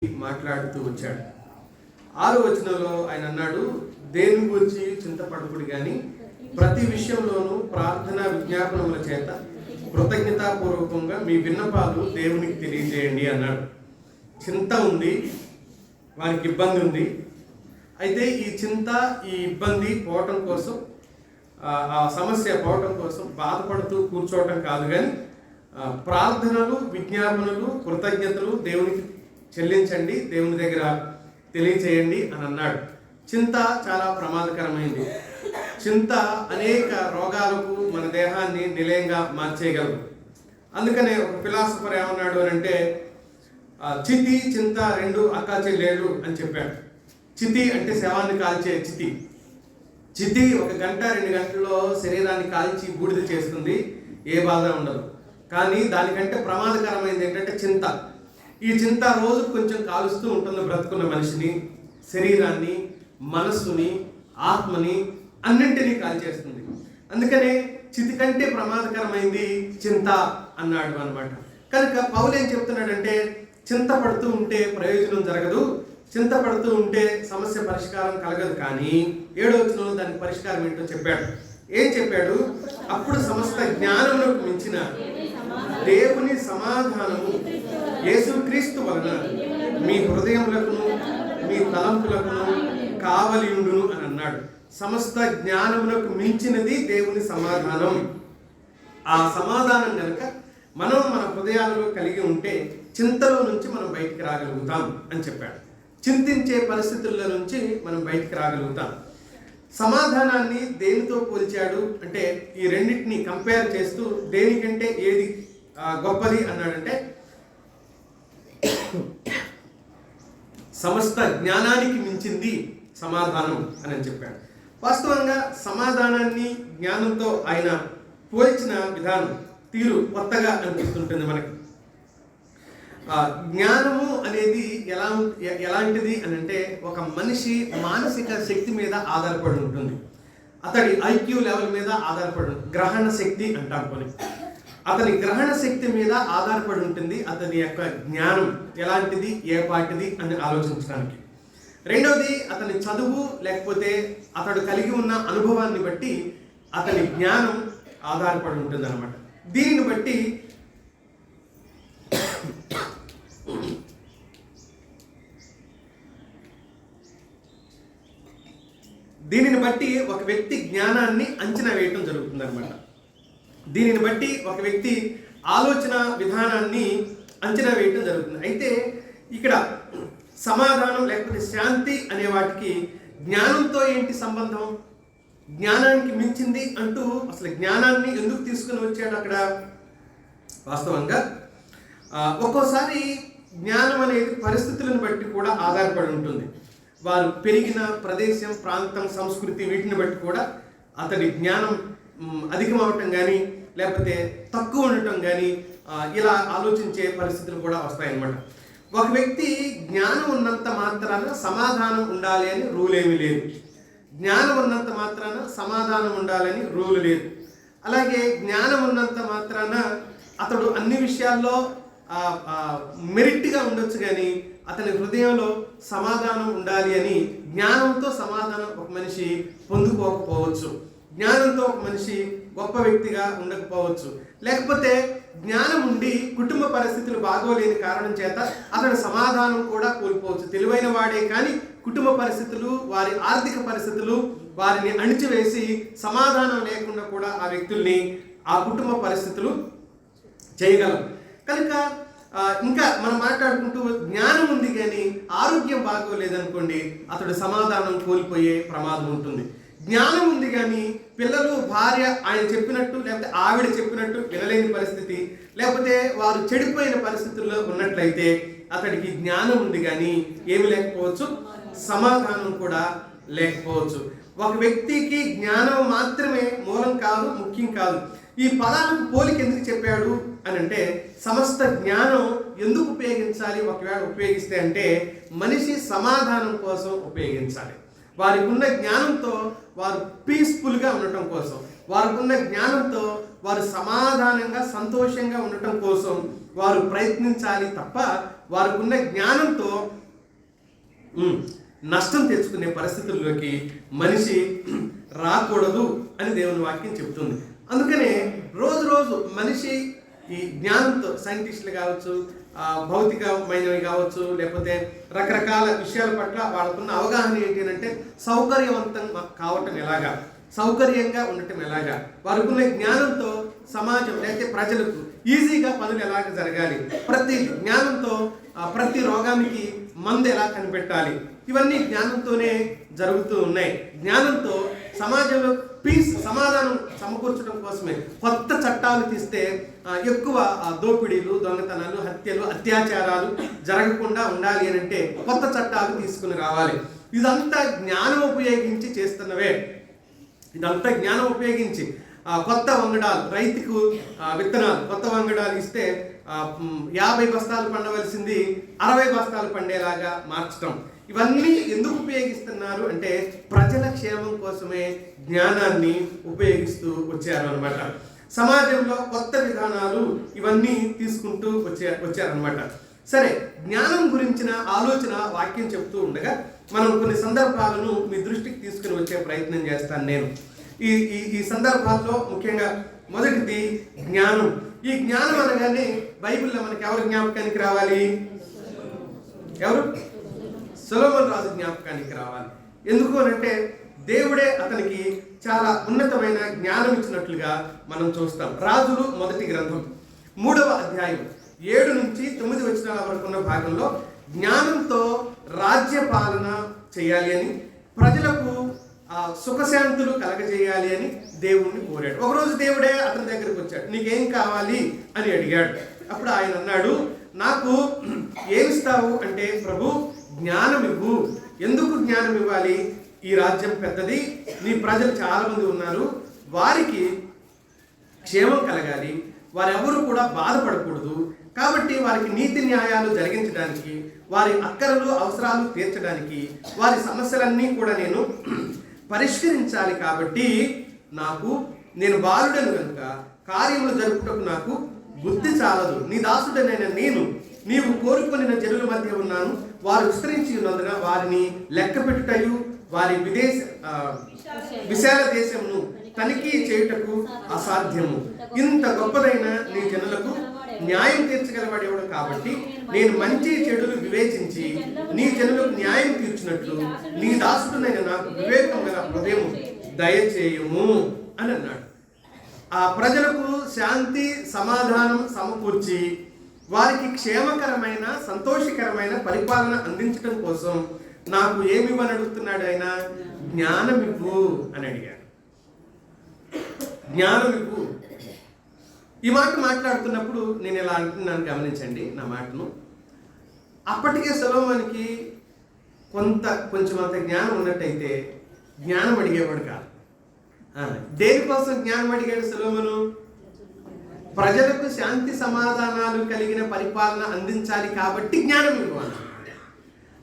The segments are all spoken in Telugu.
మాట్లాడుతూ వచ్చాడు. 6వ వచనంలో ఆయన అన్నాడు, దేని గురించి చింతపడకుడు కానీ ప్రతి విషయంలోనూ ప్రార్థన విజ్ఞాపనముల చేత కృతజ్ఞతాపూర్వకంగా మీ విన్నపాలు దేవునికి తెలియజేయండి అన్నాడు. చింత ఉంది, వారికి ఇబ్బంది ఉంది. అయితే ఈ చింత, ఈ ఇబ్బంది పోవటం కోసం, ఆ సమస్య పోవటం కోసం బాధపడుతూ కూర్చోవటం కాదు, కానీ ప్రార్థనలు, విజ్ఞాపనలు, కృతజ్ఞతలు దేవునికి చెల్లించండి, దేవుని దగ్గర తెలియచేయండి అని అన్నాడు. చింత చాలా ప్రమాదకరమైంది. చింత అనేక రోగాలకు మన దేహాన్ని నిలయంగా మార్చేయగలదు. అందుకనే ఒక ఫిలాసఫర్ ఏమన్నాడు అని అంటే, చితి చింత రెండు అక్కా చెల్లెళ్ళు అని చెప్పాడు. చితి అంటే శవాన్ని కాల్చే చితి. చితి 1 గంట 2 గంటల్లో శరీరాన్ని కాల్చి బూడిద చేస్తుంది, ఏ బాధ ఉండదు. కానీ దానికంటే ప్రమాదకరమైనది ఏంటంటే చింత. ఈ చింత రోజు కొంచెం కాలుస్తూ ఉంటుంది బ్రతుకున్న మనిషిని, శరీరాన్ని, మనస్సుని, ఆత్మని అన్నింటినీ కాల్చేస్తుంది. అందుకనే చితి కంటే ప్రమాదకరమైంది చింత అన్నాడు అన్నమాట. కనుక పౌలు ఏం చెప్తున్నాడంటే, చింతపడుతూ ఉంటే ప్రయోజనం జరగదు, చింతపడుతూ ఉంటే సమస్య పరిష్కారం కలగదు. కానీ 7వ వచనంలో దానికి పరిష్కారం ఏంటో చెప్పాడు. ఏం చెప్పాడు? అప్పుడు సమస్త జ్ఞానమునకు మించిన దేవుని సమాధానము యేసుక్రీస్తు వలన మీ హృదయములకును మీ తలంపులకును కావలియుండును అని అన్నాడు. సమస్త జ్ఞానమునకు మించినది దేవుని సమాధానం. ఆ సమాధానం కనుక మనం మన హృదయాలలో కలిగి ఉంటే చింతలో నుంచి మనం బయటికి రాగలుగుతాం అని చెప్పాడు. చింతించే పరిస్థితుల్లో నుంచి మనం బయటికి రాగలుగుతాం. సమాధానాన్ని దేనితో పోల్చాడు అంటే, ఈ రెండింటిని కంపేర్ చేస్తూ దేనికంటే ఏది గొప్పది అన్నాడంటే, సమస్త జ్ఞానానికి మించింది సమాధానం అని చెప్పాడు. వాస్తవంగా సమాధానాన్ని జ్ఞానంతో ఆయన పోల్చిన విధానం, తీరు కొత్తగా అనిపిస్తుంటుంది మనకి. జ్ఞానము అనేది ఎలాంటిది అని అంటే, ఒక మనిషి మానసిక శక్తి మీద ఆధారపడి ఉంటుంది. అతడి ఐక్యూ లెవెల్ మీద ఆధారపడి, గ్రహణ శక్తి అంటాం కొని, అతని గ్రహణ శక్తి మీద ఆధారపడి ఉంటుంది అతని యొక్క జ్ఞానం ఎలాంటిది, ఏ పాటిది అని ఆలోచించడానికి. రెండవది, అతని చదువు లేకపోతే అతడు కలిగి ఉన్న అనుభవాన్ని బట్టి అతని జ్ఞానం ఆధారపడి ఉంటుంది అన్నమాట. దీనిని బట్టి ఒక వ్యక్తి జ్ఞానాన్ని అంచనా వేయటం జరుగుతుంది అనమాట. దీనిని బట్టి ఒక వ్యక్తి ఆలోచన విధానాన్ని అంచనా వేయటం జరుగుతుంది. అయితే ఇక్కడ సమాధానం లేకపోతే శాంతి అనే వాటికి జ్ఞానంతో ఏంటి సంబంధం? జ్ఞానానికి మించింది అంటూ అసలు జ్ఞానాన్ని ఎందుకు తీసుకుని వచ్చాడు అక్కడ? వాస్తవంగా ఒక్కోసారి జ్ఞానం అనేది పరిస్థితులను బట్టి కూడా ఆధారపడి ఉంటుంది. వారు పెరిగిన ప్రదేశం, ప్రాంతం, సంస్కృతి వీటిని బట్టి కూడా అతడి జ్ఞానం అధికమవటం కానీ లేకపోతే తక్కువ ఉండటం కానీ ఇలా ఆలోచించే పరిస్థితులు కూడా వస్తాయన్నమాట. ఒక వ్యక్తి జ్ఞానం ఉన్నంత మాత్రాన సమాధానం ఉండాలి అని రూల్ ఏమీ లేదు. జ్ఞానం ఉన్నంత మాత్రాన సమాధానం ఉండాలని రూల్ లేదు. అలాగే జ్ఞానం ఉన్నంత మాత్రాన అతడు అన్ని విషయాల్లో మెరిట్గా ఉండొచ్చు, కానీ అతని హృదయంలో సమాధానం ఉండాలి అని జ్ఞానంతో సమాధానం ఒక మనిషి పొందుకోకపోవచ్చు. జ్ఞానంతో ఒక మనిషి గొప్ప వ్యక్తిగా ఉండకపోవచ్చు. లేకపోతే జ్ఞానం ఉండి కుటుంబ పరిస్థితులు బాగోలేని కారణం చేత అతని సమాధానం కూడా కోల్పోవచ్చు. తెలివైన వాడే కానీ కుటుంబ పరిస్థితులు, వారి ఆర్థిక పరిస్థితులు వారిని అణిచివేసి సమాధానం లేకుండా కూడా ఆ వ్యక్తుల్ని, ఆ కుటుంబ పరిస్థితులు చేయగలం. కనుక ఇంకా మనం మాట్లాడుకుంటూ జ్ఞానం ఉంది కానీ ఆరోగ్యం బాగోలేదనుకోండి, అతడు సమాధానం కోల్పోయే ప్రమాదం ఉంటుంది. జ్ఞానం ఉంది కానీ పిల్లలు, భార్య ఆయన చెప్పినట్టు లేకపోతే ఆవిడ చెప్పినట్టు వినలేని పరిస్థితి, లేకపోతే వారు చెడిపోయిన పరిస్థితుల్లో ఉన్నట్లయితే అతడికి జ్ఞానం ఉంది కానీ ఏమి లేకపోవచ్చు, సమాధానం కూడా లేకపోవచ్చు. ఒక వ్యక్తికి జ్ఞానం మాత్రమే మూలం కాదు, ముఖ్యం కాదు. ఈ పదాలకు పోలిక ఎందుకు చెప్పాడు అని అంటే, సమస్త జ్ఞానం ఎందుకు ఉపయోగించాలి? ఒకవేళ ఉపయోగిస్తే అంటే మనిషి సమాధానం కోసం ఉపయోగించాలి. వారికి ఉన్న జ్ఞానంతో వారు పీస్ఫుల్గా ఉండటం కోసం, వారికి ఉన్న జ్ఞానంతో వారు సమాధానంగా, సంతోషంగా ఉండటం కోసం వారు ప్రయత్నించాలి తప్ప వారికి ఉన్న జ్ఞానంతో నష్టం తెచ్చుకునే పరిస్థితుల్లోకి మనిషి రాకూడదు అని దేవుని వాక్యం చెబుతుంది. అందుకనే రోజు రోజు మనిషి ఈ జ్ఞానంతో, సైంటిస్టులు కావచ్చు, భౌతికమైనవి కావచ్చు, లేకపోతే రకరకాల విషయాల పట్ల వాళ్ళకున్న అవగాహన ఏంటి అంటే సౌకర్యవంతం కావటం ఎలాగా, సౌకర్యంగా ఉండటం ఎలాగా, వారికున్న జ్ఞానంతో సమాజం లేకపోతే ప్రజలకు ఈజీగా పనులు ఎలాగ జరగాలి, ప్రతి జ్ఞానంతో ప్రతి రోగానికి మందు ఎలా కనిపెట్టాలి, ఇవన్నీ జ్ఞానంతోనే జరుగుతూ ఉన్నాయి. జ్ఞానంతో సమాజంలో సమాధానం సమకూర్చడం కోసమే కొత్త చట్టాలు తీస్తే ఎక్కువ దోపిడీలు, దొంగతనాలు, హత్యలు, అత్యాచారాలు జరగకుండా ఉండాలి అని అంటే కొత్త చట్టాలు తీసుకుని రావాలి. ఇదంతా జ్ఞానం ఉపయోగించి చేస్తున్నవే. ఇదంతా జ్ఞానం ఉపయోగించి కొత్త వంగడాలు, రైతుకు విత్తనాలు కొత్త వంగడాలు ఇస్తే 50 బస్తాలు పండవలసింది 60 బస్తాలు పండేలాగా మార్చడం. ఇవన్నీ ఎందుకు ఉపయోగిస్తున్నారు అంటే ప్రజల క్షేమం కోసమే జ్ఞానాన్ని ఉపయోగిస్తూ వచ్చారు అనమాట. సమాజంలో కొత్త విధానాలు ఇవన్నీ తీసుకుంటూ వచ్చారనమాట. సరే, జ్ఞానం గురించిన ఆలోచన వాక్యం చెప్తూ ఉండగా మనం కొన్ని సందర్భాలను మీ దృష్టికి తీసుకుని వచ్చే ప్రయత్నం చేస్తాను నేను. ఈ సందర్భాల్లో ముఖ్యంగా మొదటిది జ్ఞానం. ఈ జ్ఞానం అనగానే బైబిల్లో మనకి ఎవరు జ్ఞాపకానికి రావాలి? ఎవరు? సొలొమోను రాజు జ్ఞాపకానికి రావాలి. ఎందుకు అనంటే దేవుడే అతనికి చాలా ఉన్నతమైన జ్ఞానం ఇచ్చినట్లుగా మనం చూస్తాం. రాజులు మొదటి గ్రంథం 3వ అధ్యాయం 7 నుంచి 9 వచనాల వరకు ఉన్న భాగంలో జ్ఞానంతో రాజ్య పాలన చేయాలి అని, ప్రజలకు సుఖశాంతులు కలగజేయాలి అని దేవుణ్ణి కోరాడు. ఒకరోజు దేవుడే అతని దగ్గరికి వచ్చాడు. నీకేం కావాలి అని అడిగాడు. అప్పుడు ఆయన అన్నాడు, నాకు ఏమిస్తావు అంటే, ప్రభు జ్ఞానం ఇవ్వు. ఎందుకు జ్ఞానం ఇవ్వాలి? ఈ రాజ్యం పెద్దది, నీ ప్రజలు చాలా మంది ఉన్నారు, వారికి క్షేమం కలగాలి, వారెవరు కూడా బాధపడకూడదు. కాబట్టి వారికి నీతి న్యాయాలు జరిగించడానికి, వారి అక్కరలు అవసరాలు తీర్చడానికి, వారి సమస్యలన్నీ కూడా నేను పరిష్కరించాలి. కాబట్టి నేను బాలుడను కనుక కార్యములు జరుపుటకు నాకు బుద్ధి చాలదు. నీ దాసుడనైన నేను నీవు కోరుకొనిన జనుల మధ్య ఉన్నాను. వారు విస్తరించి ఉన్నందున వారిని లెక్క పెట్టుటయు వారి విశాల దేశమును తనిఖీ చేయుటకు అసాధ్యము. ఇంత గొప్పదైన నీ జనులకు న్యాయం తీర్చగలవాడేవాడు. కాబట్టి నేను మంచి చెడులు వివేచించి నీ జనులకు న్యాయం తీర్చినట్లు నీ దాసుడునైన నాకు వివేకం గల హృదయం దయచేయము అని అన్నాడు. ఆ ప్రజలకు శాంతి సమాధానం సమకూర్చి వారికి క్షేమకరమైన సంతోషకరమైన పరిపాలన అందించడం కోసం నాకు ఏమివ్వని అడుగుతున్నాడు ఆయన? జ్ఞానం ఇవ్వు అని అడిగాడు. జ్ఞానం ఇవ్వు. ఈ మాట మాట్లాడుతున్నప్పుడు నేను ఇలా అంటున్నాను, గమనించండి నా మాటను. అప్పటికే సొలొమోనుకి కొంచెం అంత జ్ఞానం ఉన్నట్టయితే జ్ఞానం అడిగేవాడు కాదు. దేనికోసం జ్ఞానం అడిగాడు సొలొమోను? ప్రజలకు శాంతి సమాధానాలు కలిగిన పరిపాలన అందించాలి కాబట్టి జ్ఞానం ఇవ్వాలి.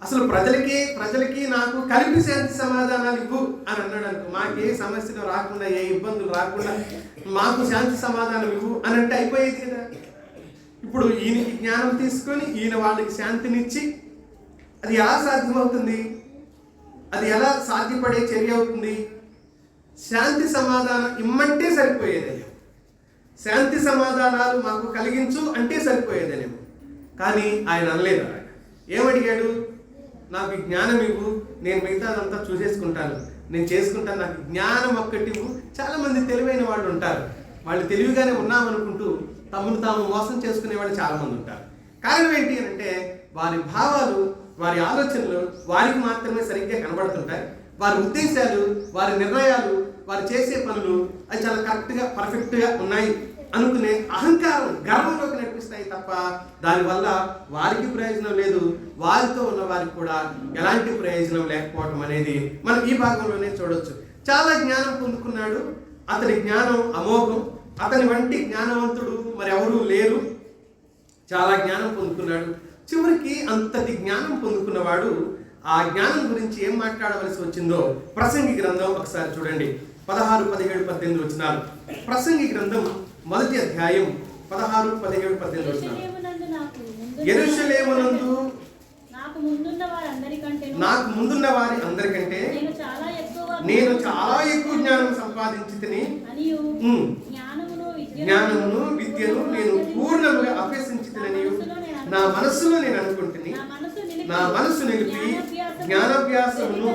అసలు ప్రజలకి నాకు కలిపి శాంతి సమాధానాలు ఇవ్వు అని అన్నాడు అనుకో, మాకు ఏ సమస్యలు రాకుండా, ఏ ఇబ్బందులు రాకుండా మాకు శాంతి సమాధానం ఇవ్వు అని అంటే అయిపోయేది కదా. ఇప్పుడు ఈయనకి జ్ఞానం తీసుకొని ఈయన వాళ్ళకి శాంతినిచ్చి అది ఎలా సాధ్యమవుతుంది? అది ఎలా సాధ్యపడే చర్య అవుతుంది? శాంతి సమాధానం ఇమ్మంటే సరిపోయేదేమో, శాంతి సమాధానాలు మాకు కలిగించు అంటే సరిపోయేదేమో. కానీ ఆయన అనలేదు. ఆయన ఏమడిగాడు? నాకు జ్ఞానం ఇవ్వు, నేను మిగతాదంతా చూసేసుకుంటాను, నేను చేసుకుంటాను, నాకు జ్ఞానం ఒక్కటి ఇవ్వు. చాలామంది తెలివైన వాళ్ళు ఉంటారు, వాళ్ళు తెలివిగానే ఉన్నామనుకుంటూ తమను తాము మోసం చేసుకునే వాళ్ళు చాలామంది ఉంటారు. కారణం ఏంటి అంటే వారి భావాలు, వారి ఆలోచనలు వారికి మాత్రమే సరిగ్గా కనబడుతుంటాయి. వారి ఉద్దేశాలు, వారి నిర్ణయాలు, వారు చేసే పనులు అది చాలా కరెక్ట్గా పర్ఫెక్ట్గా ఉన్నాయి అనుకునే అహంకారం, గర్వంలోకి నడిపిస్తాయి తప్ప దానివల్ల వారికి ప్రయోజనం లేదు, వారితో ఉన్న వారికి కూడా ఎలాంటి ప్రయోజనం లేకపోవడం అనేది మనం ఈ భాగంలోనే చూడొచ్చు. చాలా జ్ఞానం పొందుకున్నాడు, అతని జ్ఞానం అమోఘం, అతని వంటి జ్ఞానవంతుడు మరి ఎవరూ లేరు. చాలా జ్ఞానం పొందుకున్నాడు. చివరికి అంతటి జ్ఞానం పొందుకున్నవాడు ఆ జ్ఞానం గురించి ఏం మాట్లాడవలసి వచ్చిందో ప్రసంగి గ్రంథం ఒకసారి చూడండి. 16, 17, 18 వచనాలు. ప్రసంగి గ్రంథం మొదటి అధ్యాయం 16, 17, 18 వచనాలు. యెరూషలేమునందు నాకు నాకు ముందున్న వారి అందరికంటే నేను చాలా ఎక్కువ జ్ఞానం సంపాదించితిని. జ్ఞానమును విద్యను నేను పూర్ణముగా అభ్యసించితినని నా మనస్సులో నేను అనుకుంటుని. నా మనస్సు నిలిపి జ్ఞానాభ్యాసమును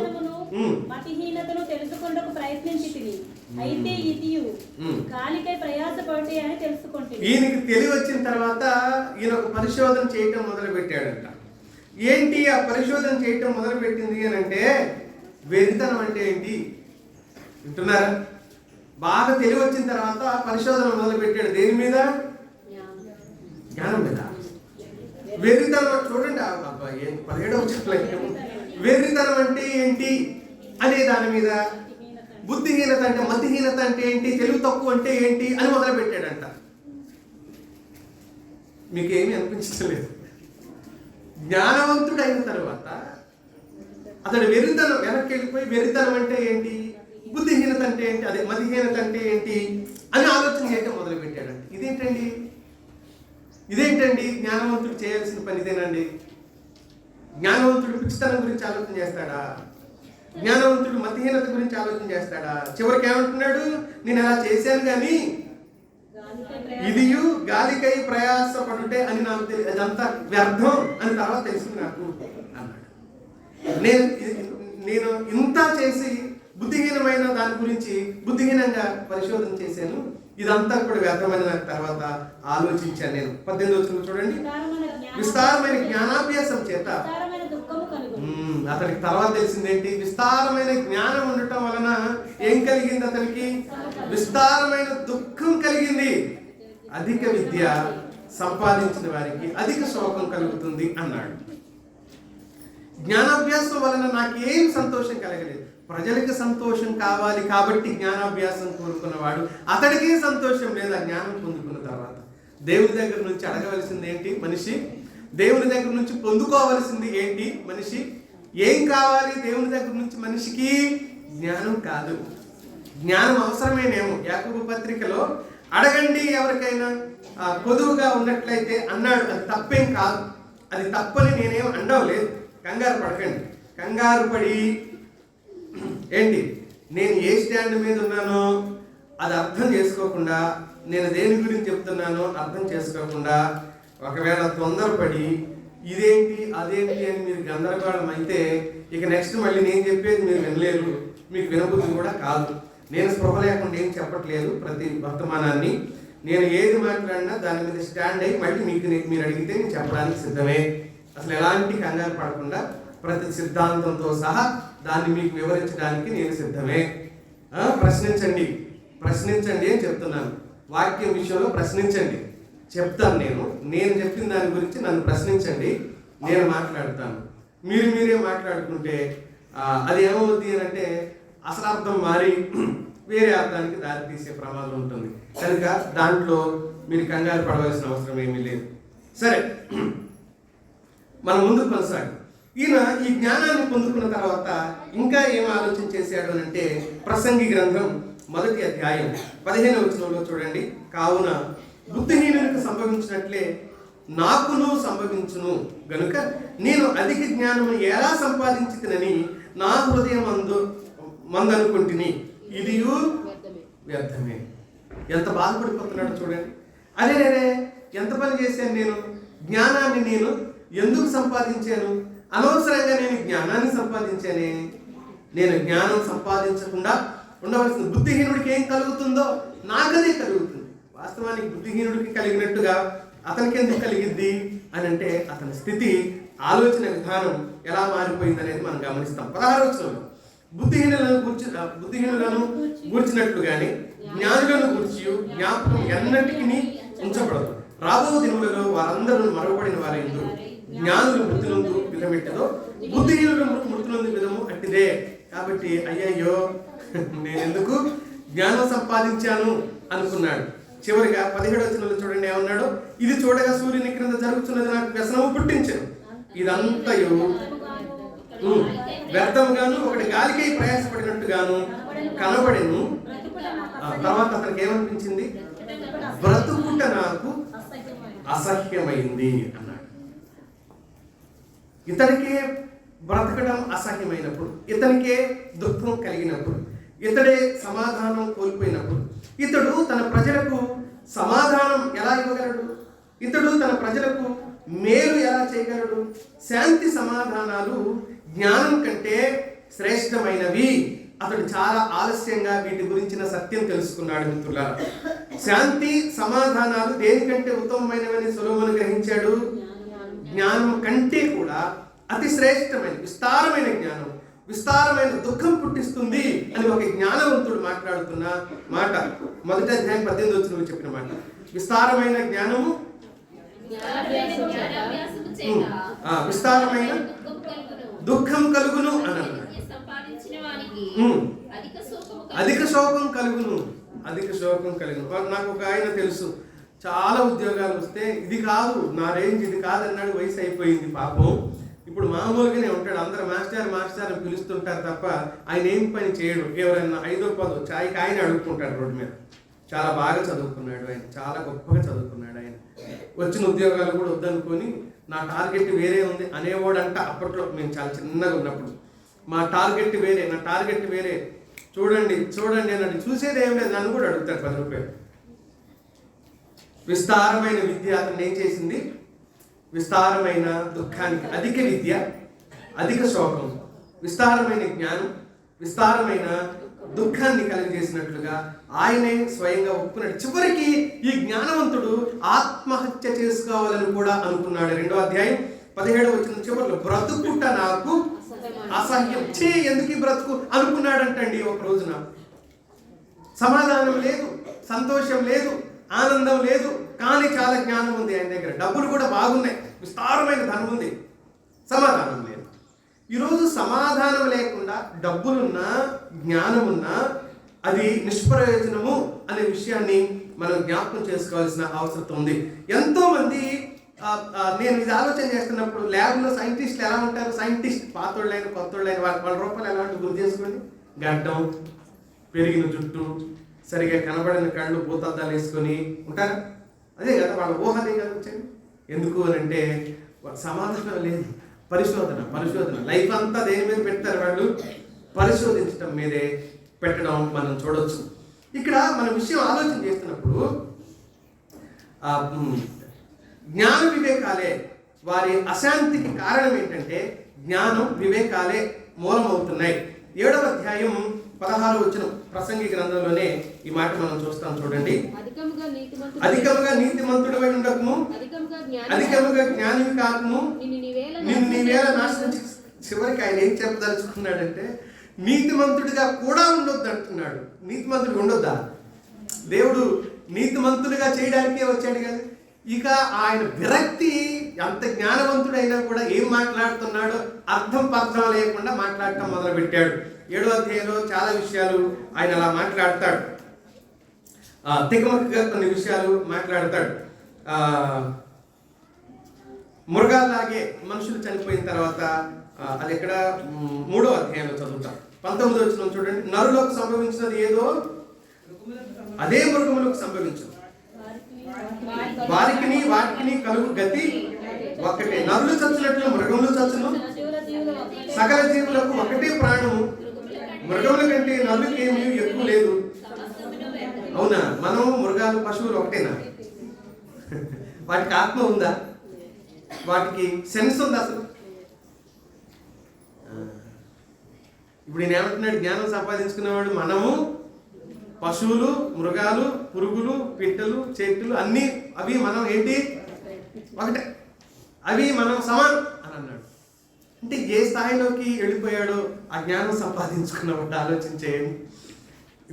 మతిహీనతను తెలుసుకొనుటకు ప్రయత్నించితిని. అయితే ఇదియు గాలికై ప్రయాసపడుటే అని తెలుసుకుంటే. ఈయనకి తెలివి వచ్చిన తర్వాత ఈయన ఒక పరిశోధన చేయటం మొదలు పెట్టాడంట. ఏంటి ఆ పరిశోధన చేయటం మొదలు పెట్టింది అని అంటే, వెరితనం అంటే ఏంటి వింటున్నారా? బాగా తెలివి వచ్చిన తర్వాత పరిశోధన మొదలు పెట్టాడు. దేని మీద? జ్ఞానం మీద. వెర్రితనం చూడండి, 17వ చెప్పలేదు. వెర్రితనం అంటే ఏంటి అనే దాని మీద, బుద్ధిహీనత అంటే, మతిహీనత అంటే ఏంటి, తెలివి తక్కువ అంటే ఏంటి అని మొదలు పెట్టాడంట. మీకేమీ అనిపించలేదు. జ్ఞానవంతుడు అయిన తర్వాత అతడు వెర్రితనం వెనక్కి వెళ్ళిపోయి, వెర్రితనం అంటే ఏంటి, బుద్ధిహీనత అంటే ఏంటి, అదే మతిహీనత అంటే ఏంటి అని ఆలోచన చేయడం మొదలు పెట్టాడంట. ఇదేంటండి జ్ఞానవంతుడు చేయాల్సిన పని ఇదేనండి? జ్ఞానవంతుడు పిచ్చితనం గురించి ఆలోచన చేస్తాడా? జ్ఞానవంతుడు మతిహీనత గురించి ఆలోచన చేస్తాడా? చివరికి ఏమంటున్నాడు? నేను అలా చేశాను కానీ ఇదియు గాలికై ప్రయాసపడుటే అని నాకు తెలియదు, అదంతా వ్యర్థం అని తర్వాత తెలిసింది నాకు అన్నాడు. నేను ఇంత చేసి బుద్ధిహీనమైన దాని గురించి బుద్ధిహీనంగా పరిశోధన చేశాను, ఇదంతా కూడా వ్యర్థమైన నాకు తర్వాత ఆలోచించాను నేను. 18వ వచనం చూడండి. విస్తారమైన జ్ఞానాభ్యాసం చేత అతనికి తర్వాత తెలిసిందేంటి? విస్తారమైన జ్ఞానం ఉండటం వలన ఏం కలిగింది అతనికి? విస్తారమైన దుఃఖం కలిగింది. అధిక విద్య సంపాదించిన వారికి అధిక శోకం కలుగుతుంది అన్నాడు. జ్ఞానాభ్యాసం వలన నాకు ఏం సంతోషం కలగలేదు. ప్రజలకు సంతోషం కావాలి కాబట్టి జ్ఞానాభ్యాసం కోరుకున్నవాడు, అతడికి సంతోషం లేదు ఆ జ్ఞానం పొందుకున్న తర్వాత. దేవుని దగ్గర నుంచి అడగవలసింది ఏంటి మనిషి? దేవుని దగ్గర నుంచి పొందుకోవలసింది ఏంటి మనిషి? ఏం కావాలి దేవుని దగ్గర నుంచి మనిషికి? జ్ఞానం కాదు. జ్ఞానం అవసరమేనేమో. యాకోబు పత్రికలో అడగండి ఎవరికైనా కొదువుగా ఉన్నట్లయితే అన్నాడు. అది తప్పేం కాదు, అది తప్పని నేనేం అండవలేదు. కంగారు పడకండి. కంగారు పడి ఏంటి, నేను ఏ స్టాండ్ మీద ఉన్నానో అది అర్థం చేసుకోకుండా, నేను దేని గురించి చెప్తున్నానో అర్థం చేసుకోకుండా, ఒకవేళ తొందరపడి ఇదేంటి అదేంటి అని మీరు గందరగోళం అయితే ఇక నెక్స్ట్ మళ్ళీ నేను చెప్పేది మీరు వినలేరు, మీకు వినబుద్ధి కూడా కాదు. నేను స్పృహ లేకుండా ఏం చెప్పట్లేదు. ప్రతి వర్తమానాన్ని నేను ఏది మాట్లాడినా దాని మీద స్టాండ్ అయ్యి మళ్ళీ మీరు అడిగితే నేను చెప్పడానికి సిద్ధమే. అసలు ఎలాంటి కంగారు పడకుండా ప్రతి సిద్ధాంతంతో సహా దాన్ని మీకు వివరించడానికి నేను సిద్ధమే. ప్రశ్నించండి అని చెప్తున్నాను. వాక్యం విషయంలో ప్రశ్నించండి, చెప్తాను. నేను చెప్పిన దాని గురించి నన్ను ప్రశ్నించండి, నేను మాట్లాడతాను. మీరే మాట్లాడుకుంటే అది ఏమవుద్ది అని అంటే అసలు అర్థం మారి వేరే అర్థానికి దారి తీసే ప్రమాదం ఉంటుంది. కనుక దాంట్లో మీరు కంగారు పడవలసిన అవసరం ఏమీ లేదు. సరే, మనం ముందుకు కొనసాగి. ఈయన ఈ జ్ఞానాన్ని పొందుకున్న తర్వాత ఇంకా ఏం ఆలోచన చేశాడు అని అంటే, ప్రసంగి గ్రంథం 1వ అధ్యాయం 15వ వచనంలో చూడండి. కావున బుద్ధిహీనులకు సంభవించినట్లే నాకును సంభవించును గనుక నేను అధిక జ్ఞానము ఎలా సంపాదించితినని నా హృదయం మందనుకుంటుని, ఇది వ్యర్థమే. ఎంత బాధపడిపోతున్నాడు చూడండి. అరే ఎంత పని చేశాను నేను, జ్ఞానాన్ని నేను ఎందుకు సంపాదించాను? అనవసరంగా నేను జ్ఞానాన్ని సంపాదించానే. నేను జ్ఞానం సంపాదించకుండా ఉండవలసిన బుద్ధిహీనుడికి ఏం కలుగుతుందో నాకదే కలుగుతుంది. వాస్తవానికి బుద్ధిహీనుడికి కలిగినట్టుగా అతనికి ఎందుకు కలిగిద్ది అని అంటే, అతని స్థితి, ఆలోచన విధానం ఎలా మారిపోయింది అనేది మనం గమనిస్తాం. 16వ వచనంలో బుద్ధిహీనులను గూర్చినట్లుగానే జ్ఞానులను గూర్చి జ్ఞాపకం ఎన్నటికీ ఉంచబడదు. రాబో దినములలో వారందరూ మరవబడిన వారైందు. జ్ఞానులు మృతులందు విధమెట్టదో, బుద్ధిహీనులు మృతులందు విధము అట్టిదే. కాబట్టి అయ్యయ్యో నేను ఎందుకు జ్ఞానం సంపాదించాను అనుకున్నాడు. చివరిగా 17వ వచనంలో చూడండి ఏమన్నాడు? ఇది చూడగా సూర్యుని క్రింద జరుగుతున్నది నాకు వ్యసనము పుట్టించను. ఇదంతయు వ్యర్థముగాను ఒకటి గాలికై ప్రయాసపడినట్టుగాను కనబడెను. తర్వాత అతనికి ఏమనిపించింది? బ్రతుకుట నాకు అసహ్యమైంది అన్నాడు. ఇతడికే బ్రతకడం అసహ్యమైనప్పుడు, ఇతనికే దుఃఖం కలిగినప్పుడు, ఇతడే సమాధానం కోల్పోయినప్పుడు, ఇతడు తన ప్రజలకు సమాధానం ఎలా ఇవ్వగలడు? ఇతడు తన ప్రజలకు మేలు ఎలా చేయగలడు? శాంతి సమాధానాలు జ్ఞానం కంటే శ్రేష్టమైనవి. అతడు చాలా ఆలస్యంగా వీటి గురించిన సత్యం తెలుసుకున్నాడు. మిత్రులారా, శాంతి సమాధానాలు దేనికంటే ఉత్తమమైనవని సొలొమోను గ్రహించాడు? జ్ఞానం కంటే కూడా అతి శ్రేష్టమైన విస్తారమైన జ్ఞానం విస్తారమైన దుఃఖం పుట్టిస్తుంది అని ఒక జ్ఞానవంతుడు మాట్లాడుతున్న మాట. మొదటి అధ్యాయం 18వ వచనంలో చెప్పిన మాట. విస్తారమైన జ్ఞానము విస్తారమైన దుఃఖం కలుగును అని అన్నాడు. అధిక శోకం కలుగును. అధిక శోకం కలుగును. నాకు ఒక ఆయన తెలుసు, చాలా ఉద్యోగాలు వస్తే ఇది కాదు నా రేంజ్, ఇది కాదన్నాడు. వయసు అయిపోయింది పాపం. ఇప్పుడు మామూలుగానే ఉంటాడు. అందరూ మాస్టర్ మాస్టర్ అని పిలుస్తుంటారు తప్ప ఆయన ఏం పని చేయడు. ఎవరైనా 5వ 10వ చాయ్కి ఆయన అడుగుతుంటాడు రోడ్డు మీద. చాలా బాగా చదువుకున్నాడు ఆయన, చాలా గొప్పగా చదువుకున్నాడు ఆయన. వచ్చిన ఉద్యోగాలు కూడా వద్దనుకొని నా టార్గెట్ వేరే ఉంది అనేవాడంట. అప్పట్లో మేము చాలా చిన్నగా ఉన్నప్పుడు మా టార్గెట్ వేరే, నా టార్గెట్ వేరే, చూడండి చూడండి అని చూసేది ఏం లేదు. నన్ను కూడా అడుగుతాడు 10 రూపాయలు. విస్తారమైన విద్య అతను ఏం చేసింది? విస్తారమైన దుఃఖానికి, అధిక విద్య అధిక శోకం, విస్తారమైన జ్ఞానం విస్తారమైన దుఃఖాన్ని కలిగజేసినట్లుగా ఆయనే స్వయంగా ఒప్పుకున్నాడు. చివరికి ఈ జ్ఞానవంతుడు ఆత్మహత్య చేసుకోవాలని కూడా అనుకున్నాడు. 2వ అధ్యాయం 17వ వచనం చివరిలో, బ్రతుకుట నాకు అసహ్యం, ఎందుకు ఈ బ్రతుకు అనుకున్నాడంటండి. ఒక రోజున సమాధానం లేదు, సంతోషం లేదు, ఆనందం లేదు, కానీ చాలా జ్ఞానం ఉంది ఆయన దగ్గర. డబ్బులు కూడా బాగున్నాయి, విస్తారమైన ధనం ఉంది, సమాధానం లేదు. ఈరోజు సమాధానం లేకుండా డబ్బులున్నా జ్ఞానం ఉన్నా అది నిష్ప్రయోజనము అనే విషయాన్ని మనం జ్ఞాపకం చేసుకోవాల్సిన అవసరం ఉంది. ఎంతోమంది నేను ఇది ఆలోచన చేస్తున్నప్పుడు ల్యాబ్లో సైంటిస్టులు ఎలా ఉంటారు? సైంటిస్ట్ పాతోళ్ళైన కొత్తోళ్ళైన వాళ్ళ రూపాయలు ఎలా ఉంటుంది గుర్తు చేసుకోండి. గడ్డం, పెరిగిన జుట్టు, సరిగా కనబడిన కళ్ళు, భూతద్దాలు వేసుకొని ఉంటారా? అదే కదా వాళ్ళ ఊహ, అదే కదా వచ్చండి. ఎందుకు అని అంటే సమాధానం లేదు. పరిశోధన లైఫ్ అంతా దేని మీద పెడతారు వాళ్ళు? పరిశోధించడం మీదే పెట్టడం మనం చూడొచ్చు. ఇక్కడ మన విషయం ఆలోచన చేస్తున్నప్పుడు జ్ఞాన వివేకాలే వారి అశాంతికి కారణం ఏంటంటే జ్ఞానం వివేకాలే మూలమవుతున్నాయి. 7వ అధ్యాయం 16వ వచనం ప్రసంగి గ్రంథంలోనే ఈ మాట మనం చూస్తాం. చూడండి, అధికముగా నీతిమంతుడవై ఉండకము, అధికముగా జ్ఞానివి కాకము, నిన్ను నీవేళ నాశనం. చివరికి ఆయన ఏం చెప్పదలుచుకున్నాడంటే నీతిమంతుడిగా కూడా ఉండొద్దు అంటున్నాడు. నీతిమంతుడిగా ఉండొద్దా? దేవుడు నీతిమంతుడిగా చేయడానికే వచ్చాడు కదా. ఇక ఆయన విరక్తి, ఎంత జ్ఞానవంతుడైనా కూడా ఏం మాట్లాడుతున్నాడో అర్థం పర్థం లేకుండా మాట్లాడటం మొదలుపెట్టాడు. 7వ అధ్యాయంలో చాలా విషయాలు ఆయన అలా మాట్లాడతాడు. తికమకగా కొన్ని విషయాలు మాట్లాడతాడు. మృగాల్లాగే మనుషులు చనిపోయిన తర్వాత, అది ఎక్కడ 3వ అధ్యాయంలో చదువుతాం. 19వ వచనం చూడండి, నరులకు సంభవించినది ఏదో అదే మృగములకు సంభవించదు, వాటికి కలుగు గతి ఒకటే. నరులు చచ్చినట్లు మృగములు చచ్చును, సకల జీవులకు ఒకటే ప్రాణము, మృగముల కంటే నరులకి ఏమీ ఎక్కువ లేదు. అవునా? మనం మృగాలు పశువులు ఒకటేనా? వాటికి ఆత్మ ఉందా? వాటికి సెన్స్ ఉందా అసలు? ఇప్పుడు నేను ఏమంటున్నాడు? జ్ఞానం సంపాదించుకునేవాడు మనము, పశువులు, మృగాలు, పురుగులు, పిట్టలు, చెట్లు అన్నీ అవి మనం ఏంటి? ఒకటే. అవి మనం సమానం అని అన్నాడు. అంటే ఏ స్థాయిలోకి వెళ్ళిపోయాడో ఆ జ్ఞానం సంపాదించుకున్నప్పుడు ఆలోచించేయండి.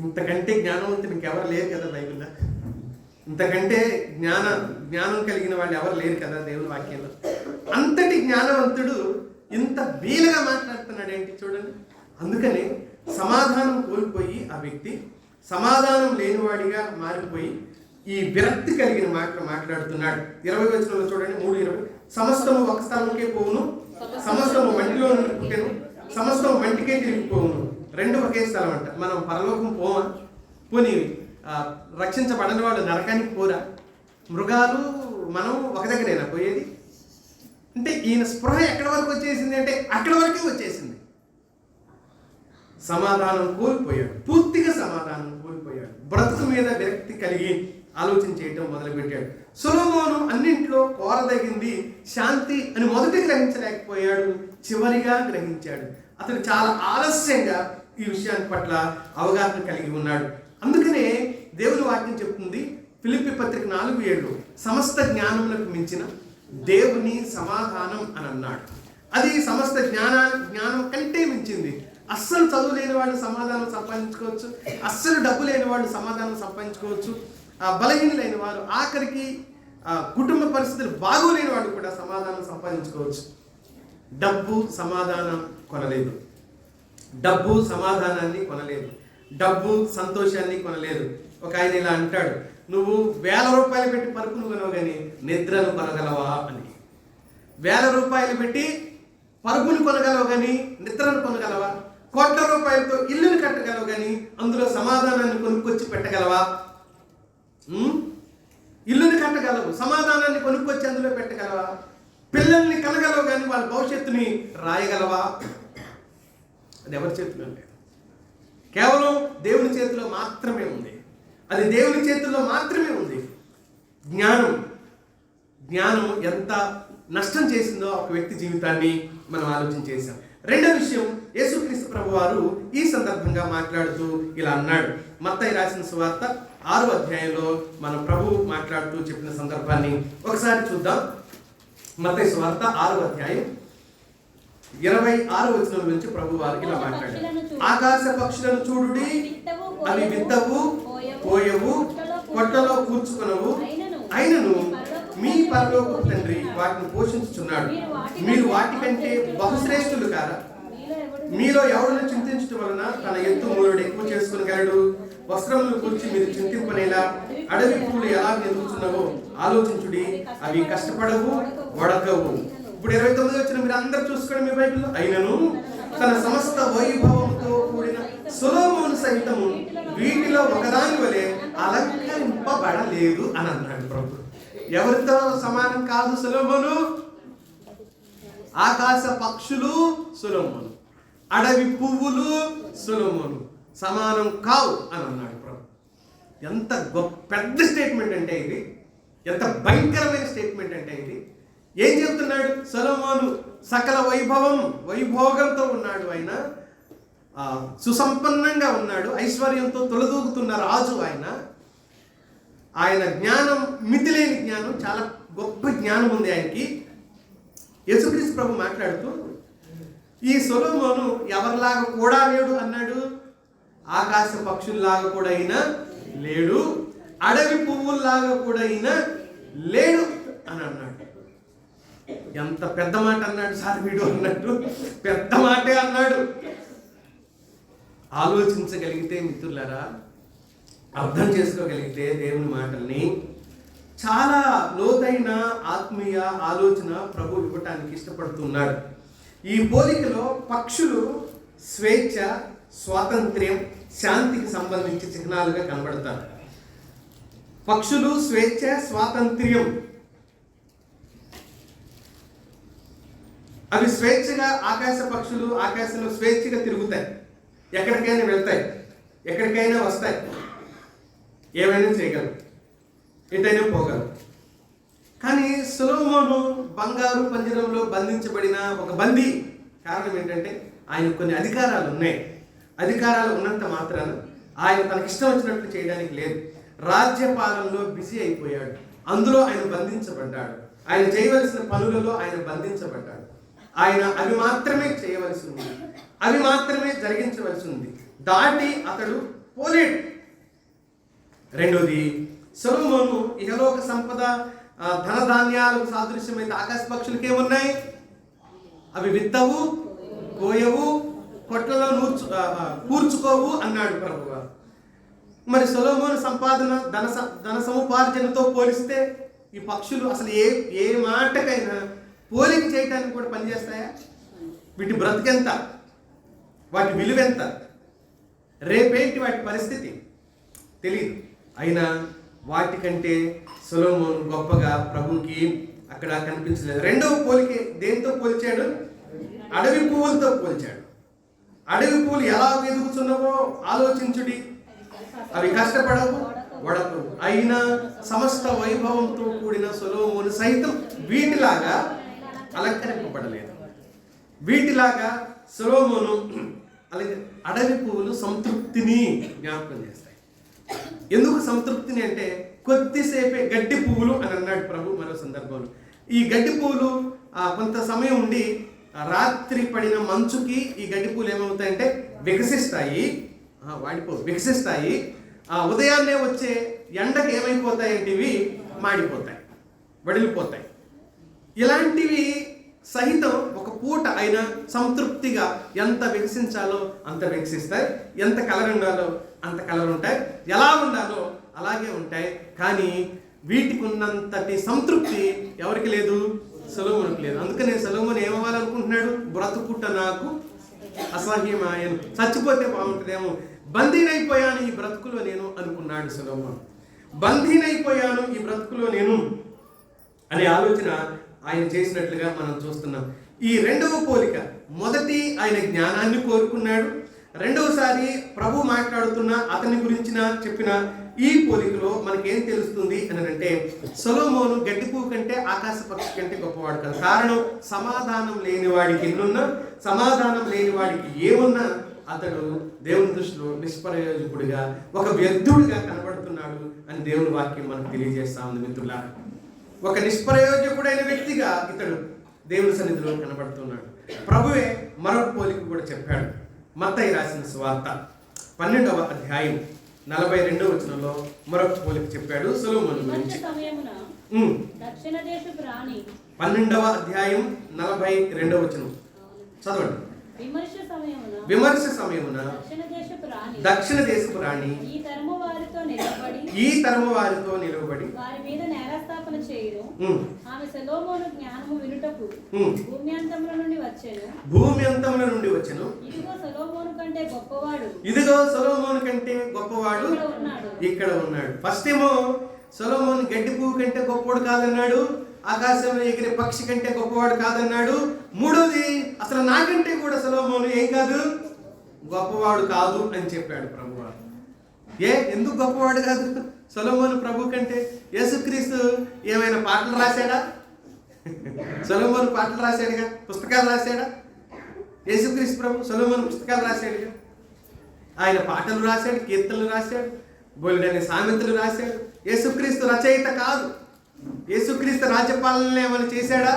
ఇంతకంటే జ్ఞానవంతులు ఇంకెవరు లేరు కదా బైబిల్లో. ఇంతకంటే జ్ఞానం కలిగిన వాళ్ళు ఎవరు లేరు కదా దేవుని వాక్యంలో. అంతటి జ్ఞానవంతుడు ఇంత వీలుగా మాట్లాడుతున్నాడు ఏంటి చూడండి. అందుకనే సమాధానం కోల్పోయి ఆ వ్యక్తి సమాధానం లేనివాడిగా మారిపోయి ఈ విరక్తి కలిగిన మాటలు మాట్లాడుతున్నాడు. 20వ వచనంలో చూడండి, 3:20, సమస్తము ఒక స్థలంకే పోవును, సమస్తము మంటిలో నుండి పుట్టెను, సమస్తము మంటికే తిరిగిపోవును. 2 ఒకే స్థలం అంట. మనం పరలోకం పోమా? పోనీ రక్షించబడని వాళ్ళు నరకానికి పోరా? మృగాలు మనం ఒక దగ్గరేనా పోయేది? అంటే ఈయన స్పృహ ఎక్కడి వరకు వచ్చేసింది అంటే అక్కడి వరకే వచ్చేసింది. సమాధానం కోల్పోయాడు, పూర్తిగా సమాధానం కోల్పోయాడు. బ్రతుకు మీద విరక్తి కలిగి ఆలోచన చేయటం మొదలుపెట్టాడు. సొలొమోను అన్నింట్లో కోరదగింది శాంతి అని మొదట గ్రహించలేకపోయాడు, చివరిగా గ్రహించాడు. అతడు చాలా ఆలస్యంగా ఈ విషయాన్ని పట్ల అవగాహన కలిగి ఉన్నాడు. అందుకనే దేవుని వాక్యం చెప్తుంది ఫిలిప్పీ పత్రిక 4:7 సమస్త జ్ఞానములకు మించిన దేవుని సమాధానం అని అన్నాడు. అది సమస్త జ్ఞానం కంటే మించింది. అస్సలు చదువు లేని వాళ్ళు సమాధానం సంపాదించుకోవచ్చు, అస్సలు డబ్బు లేని వాళ్ళు సమాధానం సంపాదించుకోవచ్చు, బలహీనులైన వారు ఆఖరికి కుటుంబ పరిస్థితులు బాగోలేని వాళ్ళు కూడా సమాధానం సంపాదించుకోవచ్చు. డబ్బు సమాధానం కొనలేదు, డబ్బు సమాధానాన్ని కొనలేదు, డబ్బు సంతోషాన్ని కొనలేదు. ఒక ఆయన ఇలా అంటాడు, నువ్వు 1000 రూపాయలు పెట్టి పరుపును కొనవు కానీ నిద్రను కొనగలవా అని. 1000 రూపాయలు పెట్టి పరుపును కొనగలవు కానీ నిద్రను కొనగలవా? 1,00,00,000 రూపాయలతో ఇల్లుని కట్టగలవు కానీ అందులో సమాధానాన్ని కొనుక్కొచ్చి పెట్టగలవా? ఇల్లుని కట్టగలవు, సమాధానాన్ని కొనుక్కొచ్చి అందులో పెట్టగలవా? పిల్లల్ని కనగలవు కానీ వాళ్ళ భవిష్యత్తుని రాయగలవా? అది ఎవరి చేతిలో లేదు, కేవలం దేవుని చేతిలో మాత్రమే ఉంది. అది దేవుని చేతుల్లో మాత్రమే ఉంది. జ్ఞానం ఎంత నష్టం చేసిందో ఒక వ్యక్తి జీవితాన్ని మనం ఆలోచన చేశాం. రెండో విషయం, యేసుక్రీస్తు ప్రభు వారు ఈ సందర్భంగా మాట్లాడుతూ ఇలా అన్నాడు. మత్తయి రాసిన సువార్త 6వ అధ్యాయంలో మన ప్రభు మాట్లాడుతూ చెప్పిన సందర్భాన్ని ఒకసారి చూద్దాం. మత్తయి సువార్త 6వ అధ్యాయం 26వ వచనం నుంచి ప్రభు వారు ఇలా మాట్లాడారు. ఆకాశ పక్షులను చూడుడి, అవి విత్తవు, కోయవు, కొట్టలో కూర్చుకొనవు, అయినను మీ పరలోకపు తండ్రి వాటిని పోషించుచున్నాడు. మీరు వాటికంటే బహుశ్రేష్ఠులు కారా? మీలో ఎవరిని చింతించడం వలన తన ఎత్తు మూలుడు ఎక్కువ చేసుకునగలడు? వస్త్రములు కూర్చి మీరు చింతింపనేలా అడవి పూలు ఎలా ఎదుగుతున్నావో ఆలోచించుడి, అవి కష్టపడవు, వడకవు. ఇప్పుడు 29 వచ్చిన మీరు అందరు చూసుకోండి మీ బైబిల్లో. అయినను తన సమస్త వైభవంతో కూడిన సొలొమోను సైతము వీటిలో ఒకదాని వలె అలంకరింపబడలేదు అని అన్నాడు ప్రభు. ఎవరితో సమానం కాదు సొలొమోను? ఆకాశ పక్షులు సొలొమోను, అడవి పువ్వులు సొలొమోను సమానం కావు అని అన్నాడు ప్రభు. ఎంత పెద్ద స్టేట్మెంట్ అంటే ఇది, ఎంత భయంకరమైన స్టేట్మెంట్ అంటే ఇది. ఏం చెప్తున్నాడు? సొలొమోను సకల వైభోగంతో ఉన్నాడు, ఆయన సుసంపన్నంగా ఉన్నాడు, ఐశ్వర్యంతో తొలదూగుతున్న రాజు ఆయన జ్ఞానం మితిలేని జ్ఞానం, చాలా గొప్ప జ్ఞానం ఉంది ఆయనకి. యేసుక్రీస్తు ప్రభు మాట్లాడుతూ ఈ సొలొమోను ఎవరిలాగా కూడా లేడు అన్నాడు. ఆకాశ పక్షుల్లాగా కూడా అయినా లేడు, అడవి పువ్వుల్లాగా కూడా అయినా లేడు అని అన్నాడు. ఎంత పెద్ద మాట అన్నాడు సార్ వీడు అన్నట్టు పెద్ద మాటే అన్నాడు. ఆలోచించగలిగితే మిత్రులారా, అర్థం చేసుకోగలిగితే దేవుని మాటల్ని చాలా లోతైన ఆత్మీయ ఆలోచన ప్రభు ఇవ్వటానికి ఇష్టపడుతున్నాడు. ఈ పోలికలో పక్షులు స్వేచ్ఛ, స్వాతంత్ర్యం, శాంతికి సంబంధించి చిహ్నాలుగా కనబడతారు. పక్షులు స్వేచ్ఛ, స్వాతంత్ర్యం, అవి స్వేచ్ఛగా, ఆకాశ పక్షులు ఆకాశంలో స్వేచ్ఛగా తిరుగుతాయి, ఎక్కడికైనా వెళ్తాయి, ఎక్కడికైనా వస్తాయి, ఏమైనా చేయగలరు, ఎటైనా పోగలరు. కానీ సొలొమోను బంగారు పంజరంలో బంధించబడిన ఒక బందీ. కారణం ఏంటంటే ఆయనకు కొన్ని అధికారాలు ఉన్నాయి. అధికారాలు ఉన్నంత మాత్రాన ఆయన తనకిష్టం వచ్చినట్లు చేయడానికి లేదు. రాజ్యపాలనలో బిజీ అయిపోయాడు, అందులో ఆయన బంధించబడ్డాడు. ఆయన చేయవలసిన పనులలో ఆయన బంధించబడ్డాడు. ఆయన అవి మాత్రమే చేయవలసి ఉంది, అవి మాత్రమే జరిగించవలసి ఉంది, దాటి అతడు పోలేడు. రెండోది, సొలొమోను ఇహలోక సంపద, ధనధాన్యాలకు సాదృశ్యమైతే ఆకాశ పక్షులకి ఏమున్నాయి? అవి విత్తవు, కోయవు, కొట్లలో కూర్చుకోవు అన్నాడు ప్రభువు. మరి సొలొమోను సంపాదన, ధన సముపార్జనతో పోలిస్తే ఈ పక్షులు అసలు ఏ మాటకైనా పోలిక చేయడానికి కూడా పనిచేస్తాయా? వీటి బ్రతికెంత, వాటి విలువెంత, రేపేంటి వాటి పరిస్థితి తెలియదు. అయినా వాటికంటే సొలొమోను గొప్పగా ప్రభువుకి అక్కడ కనిపించలేదు. రెండవ పోలిక దేంతో పోల్చాడు? అడవి పువ్వులతో పోల్చాడు. అడవి పువ్వులు ఎలా వెదుగుతున్నావో ఆలోచించుడి. అవి కష్టపడవు, వడకు. అయినా సమస్త వైభవంతో కూడిన సొలొమోను సైతం వీటిలాగా అలంకరింపబడలేదు. వీటిలాగా సొలొమోను అలాగే అడవి పువ్వులు సంతృప్తిని జ్ఞాపకం చేస్తాయి. ఎందుకు సంతృప్తిని అంటే కొద్దిసేపే గడ్డి పువ్వులు అని అన్నాడు ప్రభు మరో సందర్భంలో. ఈ గడ్డి పువ్వులు కొంత సమయం ఉండి రాత్రి పడిన మంచుకి ఈ గడ్డి పువ్వులు ఏమవుతాయంటే వికసిస్తాయి, వికసిస్తాయి. ఉదయాన్నే వచ్చే ఎండకి ఏమైపోతాయంటే ఇవి మాడిపోతాయి, వడిలిపోతాయి. ఇలాంటివి సహితం ఒక పూట అయినా సంతృప్తిగా ఎంత వికసించాలో అంత వికసిస్తాయి, ఎంత కలర్ ఉండాలో అంత కలర్ ఉంటాయి, ఎలా ఉండాలో అలాగే ఉంటాయి. కానీ వీటికి ఉన్నంతటి సంతృప్తి ఎవరికి లేదు? సొలొమోనుకు లేదు. అందుకనే సొలొమోను ఏమవ్వాలనుకుంటున్నాడు? బ్రతుకుట నాకు అసహ్యమాయను, చచ్చిపోతే బాగుంటుందేమో, బందీనైపోయాను ఈ బ్రతుకులో నేను అనుకున్నాడు సొలొమోను. బందీనైపోయాను ఈ బ్రతుకులో నేను అనే ఆలోచన ఆయన చేసినట్లుగా మనం చూస్తున్నాం. ఈ రెండవ పోలిక, మొదటి ఆయన జ్ఞానాన్ని కోరుకున్నాడు. రెండవసారి ప్రభు మాట్లాడుతున్న అతని గురించిన చెప్పిన ఈ పోలికలో మనకేం తెలుస్తుంది అని అంటే సొలొమోను గడ్డి పువ్వు కంటే ఆకాశ పక్షి కంటే గొప్పవాడు కాదు. కారణం సమాధానం లేని వాడికి ఎన్నున్నా, సమాధానం లేని వాడికి ఏమున్నా అతడు దేవుని దృష్టిలో నిష్ప్రయోజకుడిగా, ఒక వ్యర్థుడిగా కనబడుతున్నాడు అని దేవుని వాక్యం మనకు తెలియజేస్తా ఉంది. మిత్రులారా, ఒక నిష్ప్రయోజకుడైన వ్యక్తిగా ఇతడు దేవుని సన్నిధిలో కనబడుతున్నాడు. ప్రభువే మరొక పోలిక కూడా చెప్పాడు. మత్తయి రాసిన సువార్త 12వ అధ్యాయం 42వ వచనంలో మరొక పోలిక చెప్పాడు సొలొమోను గురించి. 12వ అధ్యాయం 42వ వచనం చదవండి. విమర్శ సమయమున దక్షిణ దేశపు రాణి ఈ తరము వారితో నిలబడి వారి మీద నేరస్థాపన చేయును. ఆమె సొలొమోను జ్ఞానము వినుటకు భూమి అంతముల నుండి వచ్చెను. ఇదిగో సొలొమోను కంటే గొప్పవాడు ఇక్కడ ఉన్నాడు. ఫస్ట్ ఏమో సొలొమోను గడ్డి పువ్వు కంటే గొప్పవాడు కాదన్నాడు, ఆకాశంలో ఎగిరే పక్షి కంటే గొప్పవాడు కాదన్నాడు. మూడోది, అసలు నాకంటే కూడా సొలొమోను ఏం కాదు, గొప్పవాడు కాదు అని చెప్పాడు ప్రభువారు. ఎందుకు గొప్పవాడు కాదు సొలొమోను ప్రభు కంటే? యేసుక్రీస్తు ఏమైనా పాటలు రాశాడా? సొలొమోను పాటలు రాశాడుగా, పుస్తకాలు రాశాడా? యేసుక్రీస్తు ప్రభు సొలొమోను పుస్తకాలు రాశాడుగా. ఆయన పాటలు రాశాడు, కీర్తనలు రాశాడు, బోలెడని సామెతలు రాశాడు. యేసుక్రీస్తు రచయిత కాదు. యేసుక్రీస్తు రాజ్యపాలన ఏమైనా చేశాడా?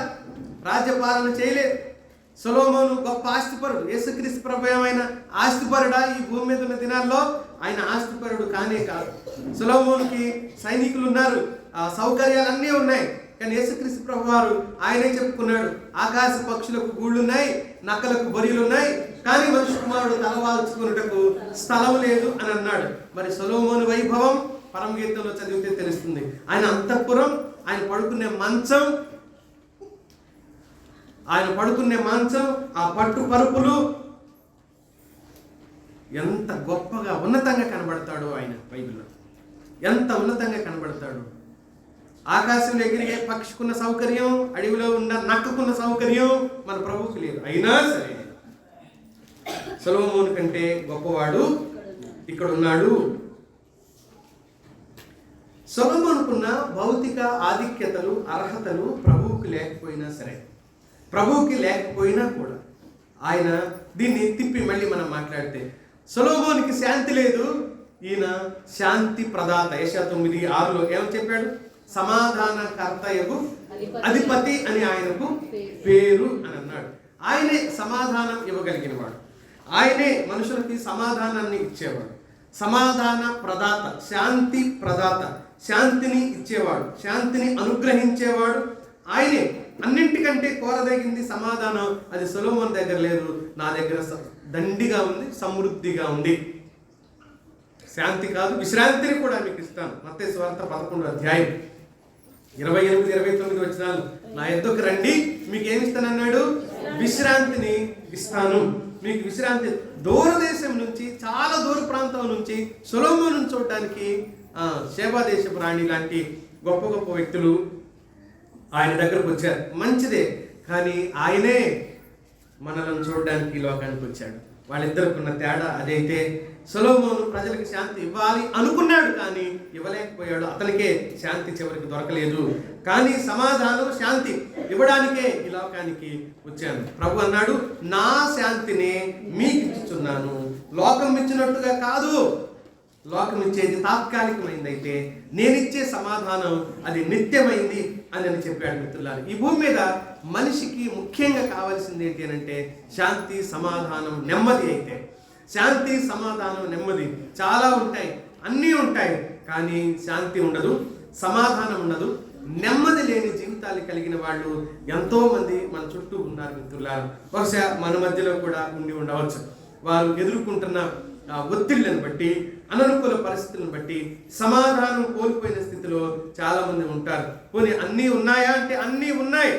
రాజ్యపాలన చేయలేదు. సొలొమోను గొప్ప ఆస్తిపరుడు. యేసుక్రీస్తు ప్రభు ఏమైనా ఆస్తిపరుడా? ఈ భూమి మీద ఉన్న దినాల్లో ఆయన ఆస్తిపరుడు కానే కాదు. సొలొమోనుకి సైనికులు ఉన్నారు, సౌకర్యాలన్నీ ఉన్నాయి. కానీ యేసుక్రీస్తు ప్రభు వారు ఆయనే చెప్పుకున్నాడు, ఆకాశ పక్షులకు గూళ్ళున్నాయి, నక్కలకు బొరియలున్నాయి, కానీ మనుష్య కుమారుడు తలవాల్చుకున్నటకు స్థలం లేదు అని అన్నాడు. మరి సొలొమోను వైభవం పరమగీతంలో చదివితే తెలుస్తుంది. ఆయన అంతఃపురం, ఆయన పడుకునే మంచం, ఆ పట్టు పరుపులు ఎంత గొప్పగా ఉన్నతంగా కనబడతాడో ఆయన బైబిల్లో. ఎంత ఉన్నతంగా కనబడతాడు. ఆకాశంలో ఎగిరిగే పక్షికున్న సౌకర్యం, అడవిలో ఉన్న నక్కకున్న సౌకర్యం మన ప్రభువుకి లేదు. అయినా సరే సొలొమోను కంటే గొప్పవాడు ఇక్కడ ఉన్నాడు. సొలొమోనుకున్న భౌతిక ఆధిక్యతలు, అర్హతలు ప్రభువుకి లేకపోయినా కూడా ఆయన దీన్ని తిప్పి మళ్ళీ మనం మాట్లాడితే సొలొమోనుకి శాంతి లేదు, ఈయన శాంతి ప్రదాత. యెషయా 9:6లో ఏమని చెప్పాడు? సమాధానకర్తయగు అధిపతి అని ఆయనకు పేరు అని అన్నాడు. ఆయనే సమాధానం ఇవ్వగలిగిన వాడు, ఆయనే మనుషులకి సమాధానాన్ని ఇచ్చేవాడు, సమాధాన ప్రదాత, శాంతి ప్రదాత, శాంతిని ఇచ్చేవాడు, శాంతిని అనుగ్రహించేవాడు ఆయనే. అన్నింటికంటే కోరదగింది సమాధానం. అది సొలొమోను దగ్గర లేదు, నా దగ్గర దండిగా ఉంది, సమృద్ధిగా ఉంది. శాంతి కాదు, విశ్రాంతిని కూడా మీకు ఇస్తాను. మత్తయి సువార్త 11వ అధ్యాయం 28-29 వచనాలు. నా యొద్దకు రండి, మీకు ఏమి ఇస్తానన్నాడు? విశ్రాంతిని ఇస్తాను. మీకు విశ్రాంతి. దూరదేశం నుంచి, చాలా దూర ప్రాంతం నుంచి సొలొమోనును చూడడానికి షేబా దేశపు రాణి లాంటి గొప్ప గొప్ప వ్యక్తులు ఆయన దగ్గరకు వచ్చారు, మంచిదే. కానీ ఆయనే మనలను చూడడానికి ఈ లోకానికి వచ్చాడు. వాళ్ళిద్దరికి ఉన్న తేడా అదైతే. సొలొమోను ప్రజలకు శాంతి ఇవ్వాలి అనుకున్నాడు, కానీ ఇవ్వలేకపోయాడు. అతనికే శాంతి చివరికి దొరకలేదు. కానీ సమాధానం, శాంతి ఇవ్వడానికే ఈ లోకానికి వచ్చాను. ప్రభు అన్నాడు, నా శాంతిని మీకు ఇచ్చుచున్నాను, లోకం ఇచ్చినట్టుగా కాదు. లోకం ఇచ్చేది తాత్కాలికమైంది, అయితే నేనిచ్చే సమాధానం అది నిత్యమైంది అని చెప్పాడు. మిత్రులారా, ఈ భూమి మీద మనిషికి ముఖ్యంగా కావాల్సింది ఏంటి అంటే శాంతి, సమాధానం, నెమ్మది. అయితే శాంతి, సమాధానం, నెమ్మది చాలా ఉంటాయి, అన్నీ ఉంటాయి, కానీ శాంతి ఉండదు, సమాధానం ఉండదు. నెమ్మది లేని జీవితాలు కలిగిన వాళ్ళు ఎంతో మంది మన చుట్టూ ఉన్నారు మిత్రులారా. బహుశా మన మధ్యలో కూడా ఉండి ఉండవచ్చు. వారు ఎదుర్కొంటున్న ఒత్తిళ్లను బట్టి, అననుకూల పరిస్థితులను బట్టి సమాధానం కోల్పోయిన స్థితిలో చాలా మంది ఉంటారు. పోనీ అన్నీ ఉన్నాయా అంటే అన్నీ ఉన్నాయి,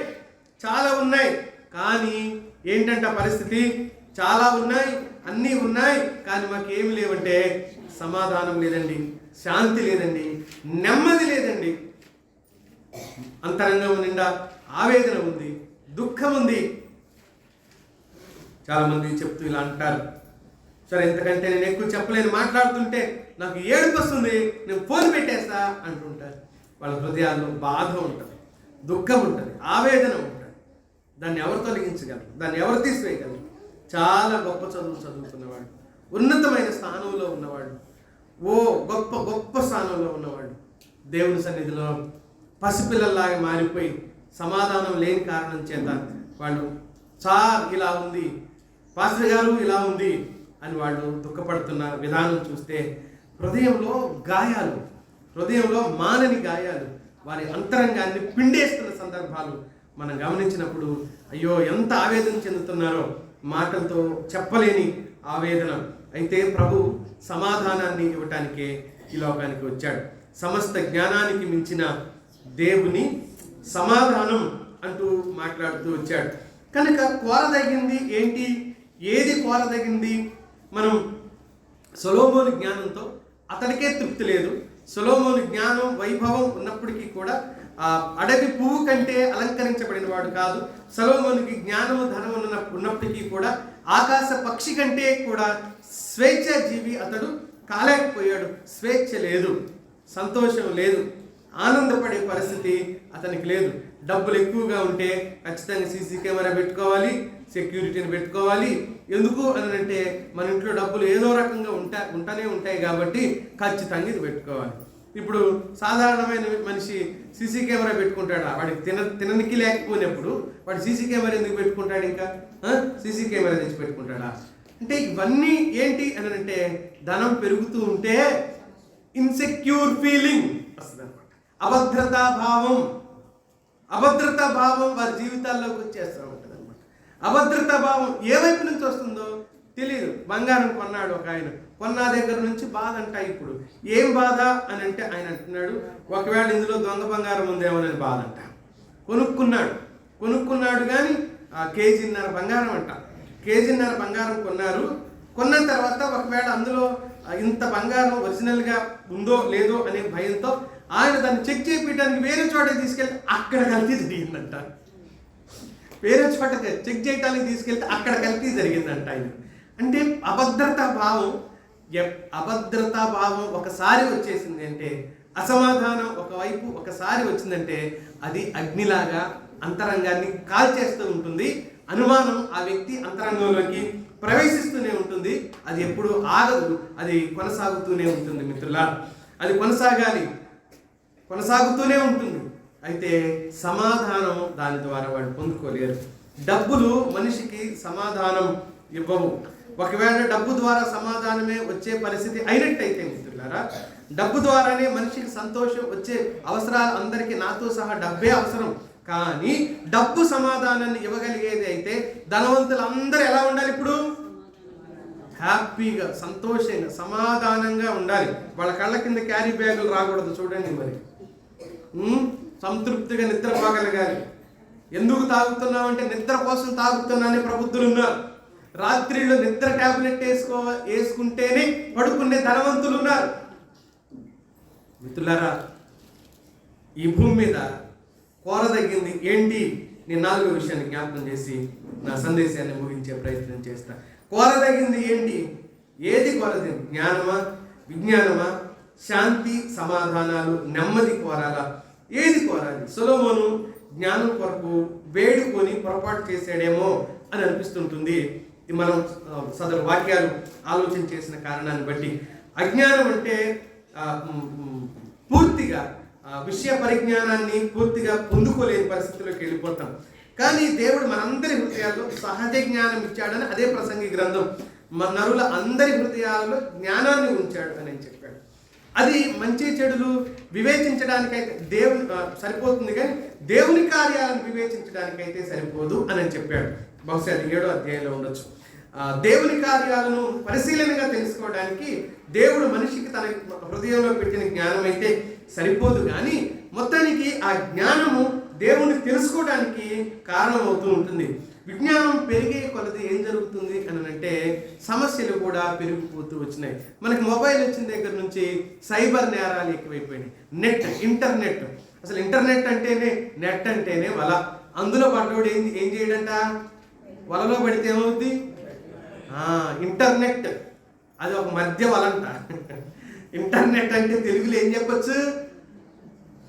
చాలా ఉన్నాయి. కానీ ఏంటంటే పరిస్థితి, చాలా ఉన్నాయి, అన్నీ ఉన్నాయి, కానీ మాకు ఏమి లేవంటే సమాధానం లేదండి, శాంతి లేదండి, నెమ్మది లేదండి. అంతరంగం నిండా ఆవేదన ఉంది, దుఃఖం ఉంది. చాలా మంది చెప్తూ ఇలా అంటారు, సరే ఇంతకంటే నేను ఎక్కువ చెప్పలేను, మాట్లాడుతుంటే నాకు ఏడుపు వస్తుంది, నేను ఫోన్ పెట్టేస్తా అంటుంటారు. వాళ్ళ హృదయాల్లో బాధ ఉంటుంది, దుఃఖం ఉంటుంది, ఆవేదన ఉంటుంది. దాన్ని ఎవరు తొలగించగలరు? దాన్ని ఎవరు తీసివేయగలరు? చాలా గొప్ప చదువు చదువుకున్నవాడు, ఉన్నతమైన స్థానంలో ఉన్నవాడు, గొప్ప గొప్ప స్థానంలో ఉన్నవాడు దేవుని సన్నిధిలో పసిపిల్లల్లాగా మారిపోయి సమాధానం లేని కారణం చేత వాళ్ళు ఇలా ఉంది, పాస్టర్ గారు ఇలా ఉంది అని వాళ్ళు దుఃఖపడుతున్న విధానం చూస్తే హృదయంలో గాయాలు, హృదయంలో మానని గాయాలు, వారి అంతరంగాన్ని పిండేస్తున్న సందర్భాలు మనం గమనించినప్పుడు అయ్యో ఎంత ఆవేదన చెందుతున్నారో, మాటలతో చెప్పలేని ఆవేదన. అయితే ప్రభు సమాధానాన్ని ఇవ్వటానికే ఈ లోకానికి వచ్చాడు. సమస్త జ్ఞానానికి మించిన దేవుని సమాధానం అంటూ మాట్లాడుతూ వచ్చాడు. కనుక కోరదగింది ఏంటి? ఏది కోరదగింది? మనం సొలొమోను జ్ఞానంతో అతడికే తృప్తి లేదు. సొలొమోను జ్ఞానం, వైభవం ఉన్నప్పటికీ కూడా అడవి పువ్వు కంటే అలంకరించబడిన వాడు కాదు. సొలొమోనుకి జ్ఞానము, ధనము ఉన్నప్పటికీ కూడా ఆకాశ పక్షి కంటే కూడా స్వేచ్ఛ జీవి అతడు కాలేకపోయాడు. స్వేచ్ఛ లేదు, సంతోషం లేదు, ఆనందపడే పరిస్థితి అతనికి లేదు. డబ్బులు ఎక్కువగా ఉంటే ఖచ్చితంగా సీసీ కెమెరా పెట్టుకోవాలి, సెక్యూరిటీని పెట్టుకోవాలి. ఎందుకు అని అంటే మన ఇంట్లో డబ్బులు ఏదో రకంగా ఉంటానే ఉంటాయి కాబట్టి ఖచ్చితంగా ఇది పెట్టుకోవాలి. ఇప్పుడు సాధారణమైన మనిషి సీసీ కెమెరా పెట్టుకుంటాడా? వాడికి తిననికి లేకపోయినప్పుడు వాడు సీసీ కెమెరా ఎందుకు పెట్టుకుంటాడు? ఇంకా సీసీ కెమెరా తెచ్చి పెట్టుకుంటాడా? అంటే ఇవన్నీ ఏంటి అని అంటే ధనం పెరుగుతూ ఉంటే ఇన్సెక్యూర్ ఫీలింగ్ వస్తుంది అనమాట. అభద్రతా భావం వారి జీవితాల్లోకి వచ్చేస్తూ ఉంటుంది అనమాట. అభద్రతా భావం ఏ వైపు నుంచి వస్తుందో తెలియదు. బంగారం కొన్నాడు ఒక ఆయన, కొన్న దగ్గర నుంచి బాధ అంట. ఇప్పుడు ఏం బాధ అని అంటే ఆయన అంటున్నాడు, ఒకవేళ ఇందులో దొంగ బంగారం ఉందేమోనని బాధ అంట. కొనుక్కున్నాడు కానీ కేజీన్నర బంగారం అంట. కేజీన్నర బంగారం కొన్న తర్వాత ఒకవేళ అందులో ఇంత బంగారం ఒరిజినల్గా ఉందో లేదో అనే భయంతో ఆయన దాన్ని చెక్ చేయడానికి వేరే చోట తీసుకెళ్తే అక్కడ కల్తీ జరిగిందంట. వేరే చోట చెక్ చేయడానికి తీసుకెళ్తే అక్కడ కల్తీ జరిగిందంట ఆయన. అంటే అభద్రతా భావం ఒకసారి వచ్చేసింది అంటే, అసమాధానం ఒకవైపు ఒకసారి వచ్చిందంటే అది అగ్నిలాగా అంతరంగాన్ని కాల్చేస్తూ ఉంటుంది. అనుమానం ఆ వ్యక్తి అంతరంగంలోకి ప్రవేశిస్తూనే ఉంటుంది. అది ఎప్పుడు ఆగదు, అది కొనసాగుతూనే ఉంటుంది మిత్రులా. అది కొనసాగుతూనే ఉంటుంది. అయితే సమాధానం దాని ద్వారా వాడు పొందుకోలేరు. డబ్బులు మనిషికి సమాధానం ఇవ్వవు. ఒకవేళ డబ్బు ద్వారా సమాధానమే వచ్చే పరిస్థితి అయినట్టయితే మిత్రులారా, డబ్బు ద్వారానే మనిషికి సంతోషం వచ్చే అవసరాలు అందరికీ, నాతో సహా డబ్బే అవసరం. కానీ డబ్బు సమాధానాన్ని ఇవ్వగలిగేది అయితే ధనవంతులు అందరూ ఎలా ఉండాలి? ఇప్పుడు హ్యాపీగా, సంతోషంగా, సమాధానంగా ఉండాలి. వాళ్ళ కళ్ళ కింద క్యారీ బ్యాగులు రాకూడదు. చూడండి మరి, సంతృప్తిగా నిద్రపోగలగాలి. ఎందుకు తాగుతున్నామంటే నిద్ర కోసం తాగుతున్నానే ప్రబుద్ధులు ఉన్నారు. రాత్రిలో నిద్ర టాబ్లెట్ వేసుకుంటేనే పడుకునే ధనవంతులు ఉన్నారు. మిత్రులారా, ఈ భూమి మీద కోరదగింది ఏంటి? నేను 4వ విషయాన్ని జ్ఞాపకం చేసి నా సందేశాన్ని ముగించే ప్రయత్నం చేస్తా. కోరదగింది ఏంటి? ఏది కోరదగింది? జ్ఞానమా, విజ్ఞానమా, శాంతి సమాధానాలు, నెమ్మది కోరాలా? ఏది కోరాలి? సొలొమోను జ్ఞానం కొరకు వేడుకొని పొరపాటు చేశాడేమో అని అనిపిస్తుంటుంది మనం సదరు వాక్యాలు ఆలోచన చేసిన కారణాన్ని బట్టి. అజ్ఞానం అంటే పూర్తిగా విషయ పరిజ్ఞానాన్ని పూర్తిగా పొందుకోలేని పరిస్థితిలోకి వెళ్ళిపోతాం. కానీ దేవుడు మనందరి హృదయాల్లో సహజ జ్ఞానం ఇచ్చాడని అదే ప్రసంగి గ్రంథం మన నరుల అందరి హృదయాలలో జ్ఞానాన్ని ఉంచాడు అని చెప్పాడు. అది మంచి చెడులు వివేచించడానికైతే దేవుని సరిపోతుంది, కానీ దేవుని కార్యాలను వివేచించడానికైతే సరిపోదు అని చెప్పాడు. బహుశా అది 7వ అధ్యాయంలో ఉండొచ్చు. దేవుని కార్యాలను పరిశీలనగా తెలుసుకోవడానికి దేవుడు మనిషికి తన హృదయంలో పెట్టిన జ్ఞానం అయితే సరిపోదు, కానీ మొత్తానికి ఆ జ్ఞానము దేవుణ్ణి తెలుసుకోవడానికి కారణమవుతూ ఉంటుంది. విజ్ఞానం పెరిగే కొలది ఏం జరుగుతుంది అని అంటే సమస్యలు కూడా పెరిగిపోతూ వచ్చినాయి. మనకి మొబైల్ వచ్చిన దగ్గర నుంచి సైబర్ నేరాలు ఎక్కువైపోయినాయి. నెట్, ఇంటర్నెట్, అసలు ఇంటర్నెట్ అంటేనే నెట్ అంటేనే వల. అందులో పడ్డోడు ఏం చేయడంట? వలలో పడితే ఏమవుద్ది? ఇంటర్నెట్ అది ఒక మధ్య వలంట. ఇంటర్నెట్ అంటే తెలుగులో ఏం చెప్పొచ్చు?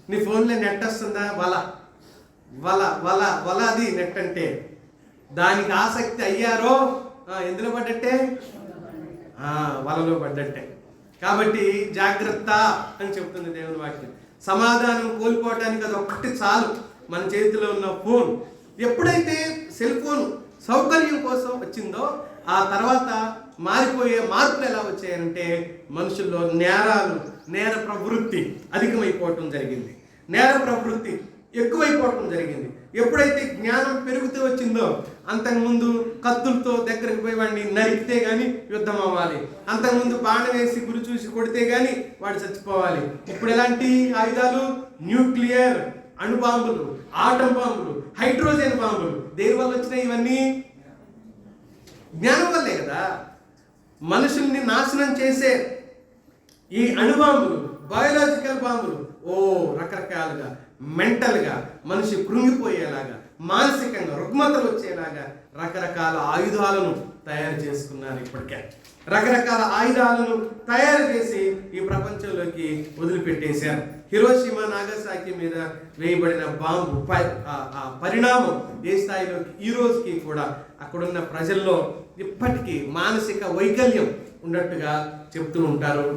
నీ ఫోన్లో నెట్ వస్తుందా? వల వల వల వల అది నెట్ అంటే. దానికి ఆసక్తి అయ్యారో ఎందులో పడ్డట్టే? వలలో పడ్డట్టే. కాబట్టి జాగ్రత్త అని చెప్తుంది దేవుని వాక్యం. సమాధానం కోల్పోవటానికి అది ఒక్కటి చాలు. మన చేతిలో ఉన్న ఫోన్ ఎప్పుడైతే సెల్ ఫోన్ సౌకర్యం కోసం వచ్చిందో ఆ తర్వాత మారిపోయే మార్పులు ఎలా వచ్చాయంటే మనుషుల్లో నేరాలు, నేర ప్రవృత్తి అధికమైపోవటం జరిగింది. నేర ప్రవృత్తి ఎక్కువైపోవటం జరిగింది. ఎప్పుడైతే జ్ఞానం పెరుగుతూ వచ్చిందో అంతకుముందు కత్తులతో దగ్గరికి పోయి వాడిని నరికితే కానీ యుద్ధం అవ్వాలి. అంతకుముందు బాణ వేసి గురి చూసి కొడితే కానీ వాడు చచ్చిపోవాలి. ఇప్పుడు ఎలాంటి ఆయుధాలు? న్యూక్లియర్, అణుబాంబులు, ఆటం బాంబులు, హైడ్రోజన్ బాంబులు. దేని వల్ల వచ్చినాయి ఇవన్నీ? జ్ఞానం వల్లే కదా. మనుషుల్ని నాశనం చేసే ఈ అణుబాంబులు, బయోలాజికల్ బాంబులు రకరకాలుగా మెంటల్గా మనిషి కృంగిపోయేలాగా, మానసికంగా రుగ్మతలు వచ్చేలాగా రకరకాల ఆయుధాలను తయారు చేసుకున్నారు. ఇప్పటికే రకరకాల ఆయుధాలను తయారు చేసి ఈ ప్రపంచంలోకి వదిలిపెట్టేశారు. హిరోషిమా, నాగసాకి మీద వేయబడిన బాంబు పరిణామం ఏ స్థాయిలోకి ఈ రోజుకి కూడా అక్కడున్న ప్రజల్లో ఇప్పటికీ మానసిక వైకల్యం ఉన్నట్టుగా చెప్తూ ఉంటారు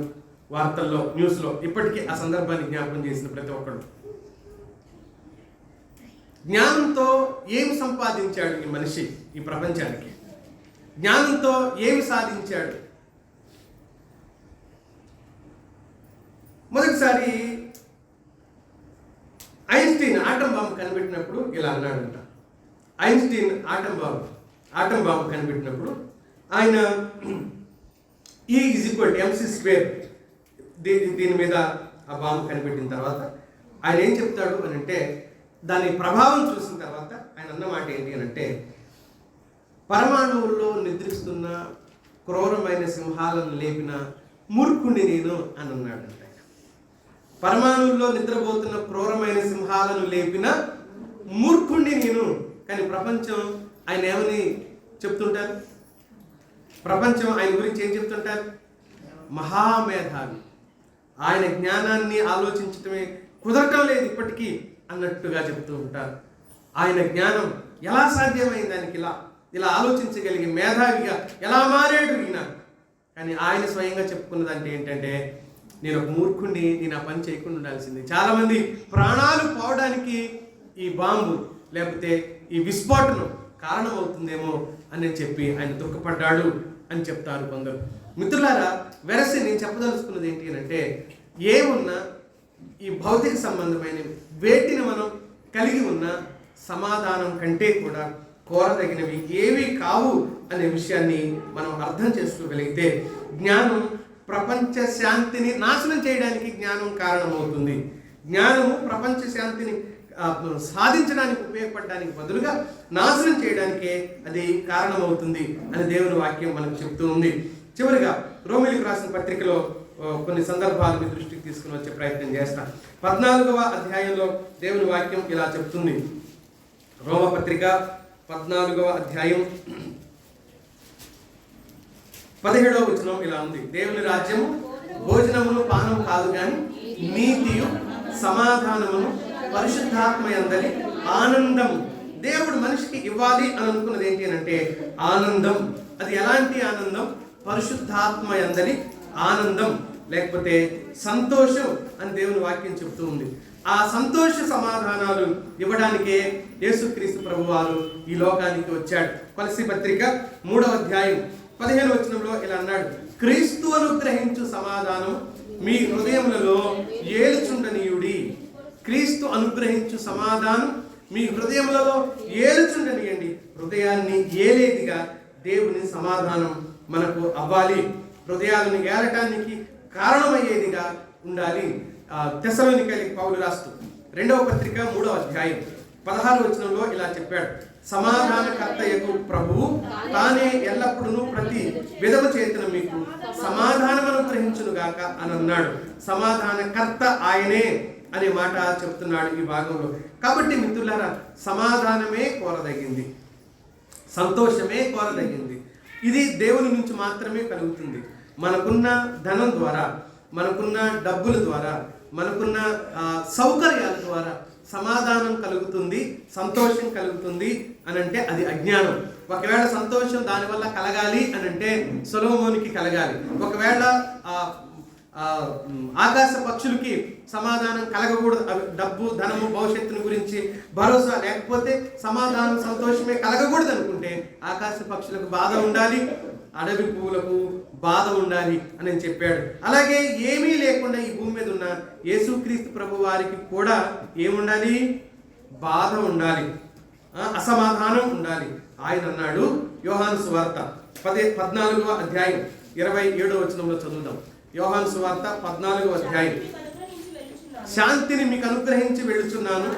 వార్తల్లో, న్యూస్లో. ఇప్పటికీ ఆ సందర్భాన్ని జ్ఞాపకం చేసిన ప్రతి ఒక్కరు. జ్ఞానంతో ఏమి సంపాదించాడు ఈ మనిషి ఈ ప్రపంచానికి? జ్ఞానంతో ఏమి సాధించాడు? మొదటిసారి ఐన్స్టీన్ ఆటం బాంబు కనిపెట్టినప్పుడు ఇలా అన్నాడంట. ఐన్స్టీన్ ఆటం బాంబు కనిపెట్టినప్పుడు ఆయన E=mc², దీని మీద ఆ బాంబు కనిపెట్టిన తర్వాత ఆయన ఏం చెప్తాడు అని అంటే, దాని ప్రభావం చూసిన తర్వాత ఆయన అన్న మాట ఏంటి అని అంటే, పరమాణువుల్లో నిద్రిస్తున్న క్రూరమైన సింహాలను లేపిన మూర్ఖుణ్ణి నేను అని అన్నాడు. పరమాణువుల్లో నిద్రపోతున్న క్రూరమైన సింహాలను లేపిన మూర్ఖుణ్ణి నేను. కానీ ప్రపంచం ఆయన ఏమని చెప్తుంటారు? ప్రపంచం ఆయన గురించి ఏం చెప్తుంటారు? మహామేధావి, ఆయన జ్ఞానాన్ని ఆలోచించటమే కుదరటం లేదు ఇప్పటికీ అన్నట్టుగా చెప్తూ ఉంటారు. ఆయన జ్ఞానం ఎలా సాధ్యమైంది? దానికి ఇలా ఆలోచించగలిగి మేధావిగా ఎలా మారాడు ఈయన? కానీ ఆయన స్వయంగా చెప్పుకున్నదంటే ఏంటంటే, నేను ఒక మూర్ఖుణ్ణి, నేను ఆ పని చేయకుండా ఉండాల్సింది. చాలామంది ప్రాణాలు పోవడానికి ఈ బాంబు లేకపోతే ఈ విస్ఫోటనం కారణమవుతుందేమో అని చెప్పి ఆయన దుఃఖపడ్డాడు అని చెప్తారు కొందరు. మిత్రులారా, వెరసి నేను చెప్పదలుచుకున్నది ఏంటి అంటే, ఏమున్నా ఈ భౌతిక సంబంధమైన వేటిని మనం కలిగి ఉన్న సమాధానం కంటే కూడా కోరదగినవి ఏవి కావు అనే విషయాన్ని మనం అర్థం చేసుకోగలిగితే, జ్ఞానం ప్రపంచ శాంతిని నాశనం చేయడానికి జ్ఞానం కారణమవుతుంది. జ్ఞానము ప్రపంచ శాంతిని సాధించడానికి ఉపయోగపడడానికి బదులుగా నాశనం చేయడానికే అది కారణమవుతుంది అని దేవుని వాక్యం మనకు చెప్తూ ఉంది. చివరిగా రోమీయులకు రాసిన పత్రికలో కొన్ని సందర్భాలు మీ దృష్టికి తీసుకుని వచ్చే ప్రయత్నం చేస్తాను. 14వ అధ్యాయంలో దేవుని వాక్యం ఇలా చెప్తుంది. రోమపత్రిక 14వ అధ్యాయం 17వ వచనం ఇలా ఉంది. దేవుని రాజ్యము భోజనమును పానము కాదు కానీ నీతియు సమాధానమును పరిశుద్ధాత్మ యందలి ఆనందం. దేవుడు మనిషికి ఇవ్వాలి అని అనుకున్నది ఏంటి అంటే ఆనందం. అది ఎలాంటి ఆనందం? పరిశుద్ధాత్మ యందలి ఆనందం, లేకపోతే సంతోషం అని దేవుని వాక్యం చెప్తూ ఉంది. ఆ సంతోష సమాధానాలు ఇవ్వడానికే యేసుక్రీస్తు ప్రభువారు ఈ లోకానికి వచ్చాడు. కొలస్సీ పత్రిక 3వ అధ్యాయం 15వ వచనంలో ఇలా అన్నాడు, క్రీస్తు అనుగ్రహించు సమాధానం మీ హృదయములలో ఏలుచుండనీయుడి. క్రీస్తు అనుగ్రహించు సమాధానం మీ హృదయములలో ఏలుచుండనియండి. హృదయాన్ని ఏలేదిగా దేవుని సమాధానం మనకు అవ్వాలి. హృదయాలను ఏలటానికి కారణమయ్యేదిగా ఉండాలి. తెస్సలోనికైలకు పౌలు రాస్తూ 2వ పత్రిక 3వ అధ్యాయం 16వ వచనంలో ఇలా చెప్పాడు, సమాధానకర్తయగు ప్రభువు తానే ఎల్లప్పుడూ ప్రతి విధవ చేతన మీకు సమాధానం అనుగ్రహించును గాక అని అన్నాడు. సమాధానకర్త ఆయనే అనే మాట చెప్తున్నాడు ఈ భాగంలో. కాబట్టి మిత్రులారా, సమాధానమే కోరదగింది, సంతోషమే కోరదగింది. ఇది దేవుని నుంచి మాత్రమే కలుగుతుంది. మనకున్న ధనం ద్వారా, మనకున్న డబ్బుల ద్వారా, మనకున్న సౌకర్యాల ద్వారా సమాధానం కలుగుతుంది, సంతోషం కలుగుతుంది అని అంటే అది అజ్ఞానం. ఒకవేళ సంతోషం దానివల్ల కలగాలి అని అంటే సొలొమోనుకి కలగాలి. ఒకవేళ ఆకాశ పక్షులకి సమాధానం కలగకూడదు, డబ్బు ధనము భవిష్యత్తుని గురించి భరోసా లేకపోతే సమాధానం సంతోషమే కలగకూడదు అనుకుంటే ఆకాశ పక్షులకు బాధ ఉండాలి, అడవి పువ్వులకు బాధ ఉండాలి అని చెప్పాడు. అలాగే ఏమీ లేకుండా ఈ భూమి మీద ఉన్న యేసుక్రీస్తు ప్రభు వారికి కూడా ఏముండాలి? బాధ ఉండాలి, అసమాధానం ఉండాలి. ఆయన అన్నాడు, యోహాను సువార్త 14వ అధ్యాయం 27వ వచనంలో చదువుదాం. యోహాను సువార్త 14వ అధ్యాయం, శాంతిని మీకు అనుగ్రహించి వెళుతున్నాను,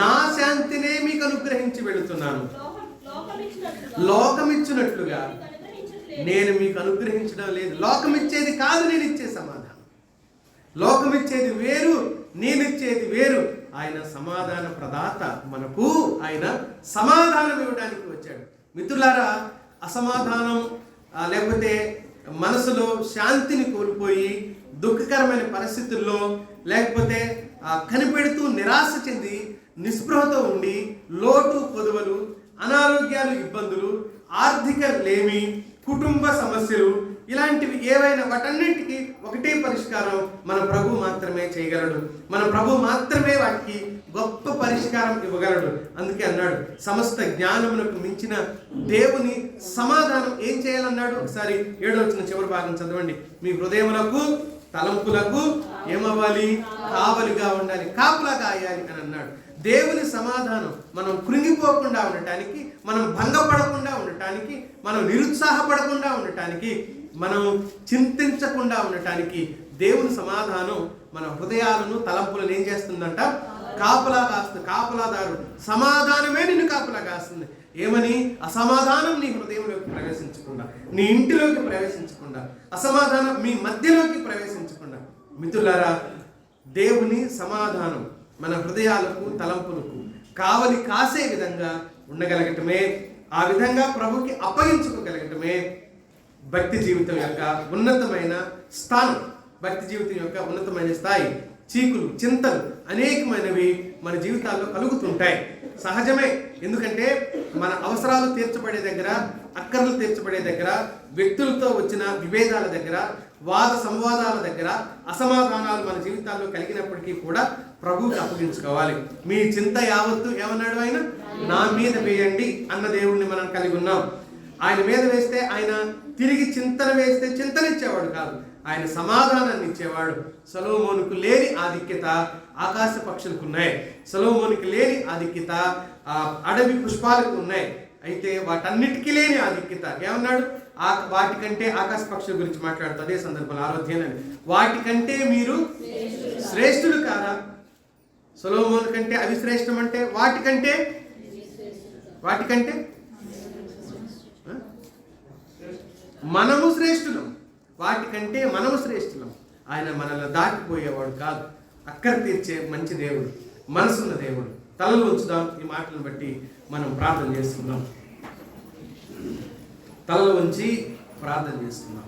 నా శాంతినే మీకు అనుగ్రహించి వెళుతున్నాను, లోకమిచ్చినట్లుగా నేను మీకు అనుగ్రహించడం లేదు. లోకమిచ్చేది కాదు నేను ఇచ్చే సమాధానం. లోకమిచ్చేది వేరు, నేనిచ్చేది వేరు. ఆయన సమాధాన ప్రదాత. మనకు ఆయన సమాధానం ఇవ్వడానికి వచ్చాడు. మిత్రులారా, అసమాధానం లేకపోతే మనసులో శాంతిని కోల్పోయి దుఃఖకరమైన పరిస్థితుల్లో, లేకపోతే కనిపెడుతూ నిరాశ చెంది నిస్పృహతో ఉండి లోటు కొదువలు, అనారోగ్యాలు, ఇబ్బందులు, ఆర్థిక లేమి, కుటుంబ సమస్యలు, ఇలాంటివి ఏవైనా వాటన్నింటికి ఒకటే పరిష్కారం మన ప్రభు మాత్రమే చేయగలడు. మన ప్రభు మాత్రమే వాటికి గొప్ప పరిష్కారం ఇవ్వగలడు. అందుకే అన్నాడు, సమస్త జ్ఞానమునకు మించిన దేవుని సమాధానం ఏం చేయాలన్నాడు? ఒకసారి 7వ వచనం చివరి భాగం చదవండి. మీ హృదయములకు తలంపులకు ఏమవ్వాలి? కావలిగా ఉండాలి, కాపులా కాయాలి అని అన్నాడు. దేవుని సమాధానం మనం కృంగిపోకుండా ఉండటానికి, మనం భంగపడకుండా ఉండటానికి, మనం నిరుత్సాహపడకుండా ఉండటానికి, మనం చింతించకుండా ఉండటానికి దేవుని సమాధానం మన హృదయాలను తలంపులను ఏం చేస్తుందంట? కాపలా కాస్తుంది. కాపలాదారుడు సమాధానమే నిన్ను కాపలా కాస్తుంది. ఏమని? అసమాధానం నీ హృదయంలోకి ప్రవేశించకుండా, నీ ఇంటిలోకి ప్రవేశించకుండా, అసమాధానం మీ మధ్యలోకి ప్రవేశించకుండా. మిత్రులారా, దేవుని సమాధానం మన హృదయాలకు తలంపులకు కావలి కాసే విధంగా ఉండగలగటమే, ఆ విధంగా ప్రభుకి అప్పగించుకోగలగటమే భక్తి జీవితం యొక్క ఉన్నతమైన స్థానం, భక్తి జీవితం యొక్క ఉన్నతమైన స్థాయి. చీకులు, చింతలు అనేకమైనవి మన జీవితాల్లో కలుగుతుంటాయి, సహజమే. ఎందుకంటే మన అవసరాలు తీర్చబడే దగ్గర, అక్కర్లు తీర్చబడే దగ్గర, వ్యక్తులతో వచ్చిన విభేదాల దగ్గర, వాద సంవాదాల దగ్గర అసమాధానాలు మన జీవితాల్లో కలిగినప్పటికీ కూడా ప్రభువుకి అప్పగించుకోవాలి. మీ చింత యావత్తు ఏమన్నాడు ఆయన? నా మీద వేయండి అన్న దేవుణ్ణి మనం కలిగి ఉన్నాం. ఆయన మీద వేస్తే ఆయన తిరిగి చింతన వేస్తే చింతనిచ్చేవాడు కాదు, ఆయన సమాధానాన్ని ఇచ్చేవాడు. సొలొమోనుకు లేని ఆధిక్యత ఆకాశ పక్షులకు ఉన్నాయి, సొలొమోనుకు లేని ఆధిక్యత అడవి పుష్పాలకు ఉన్నాయి. అయితే వాటన్నిటికీ లేని ఆధిక్యత ఏమన్నాడు? వాటికంటే ఆకాశ పక్షుల గురించి మాట్లాడుతూ అదే సందర్భంలో ఆరోధ్యాన్ని, వాటికంటే మీరు శ్రేష్ఠులు కాదా? సొలొమోను కంటే అవి శ్రేష్టం అంటే వాటికంటే మనము శ్రేష్ఠులం. వాటికంటే మనము శ్రేష్ఠులం. ఆయన మనల్ని దాటిపోయేవాడు కాదు. అక్కర తీర్చే మంచి దేవుడు, మనసున్న దేవుడు. తలలో ఉంచుదాం. ఈ మాటలను బట్టి మనం ప్రార్థన చేసుకుందాం. తలలో ఉంచి ప్రార్థన చేసుకుందాం.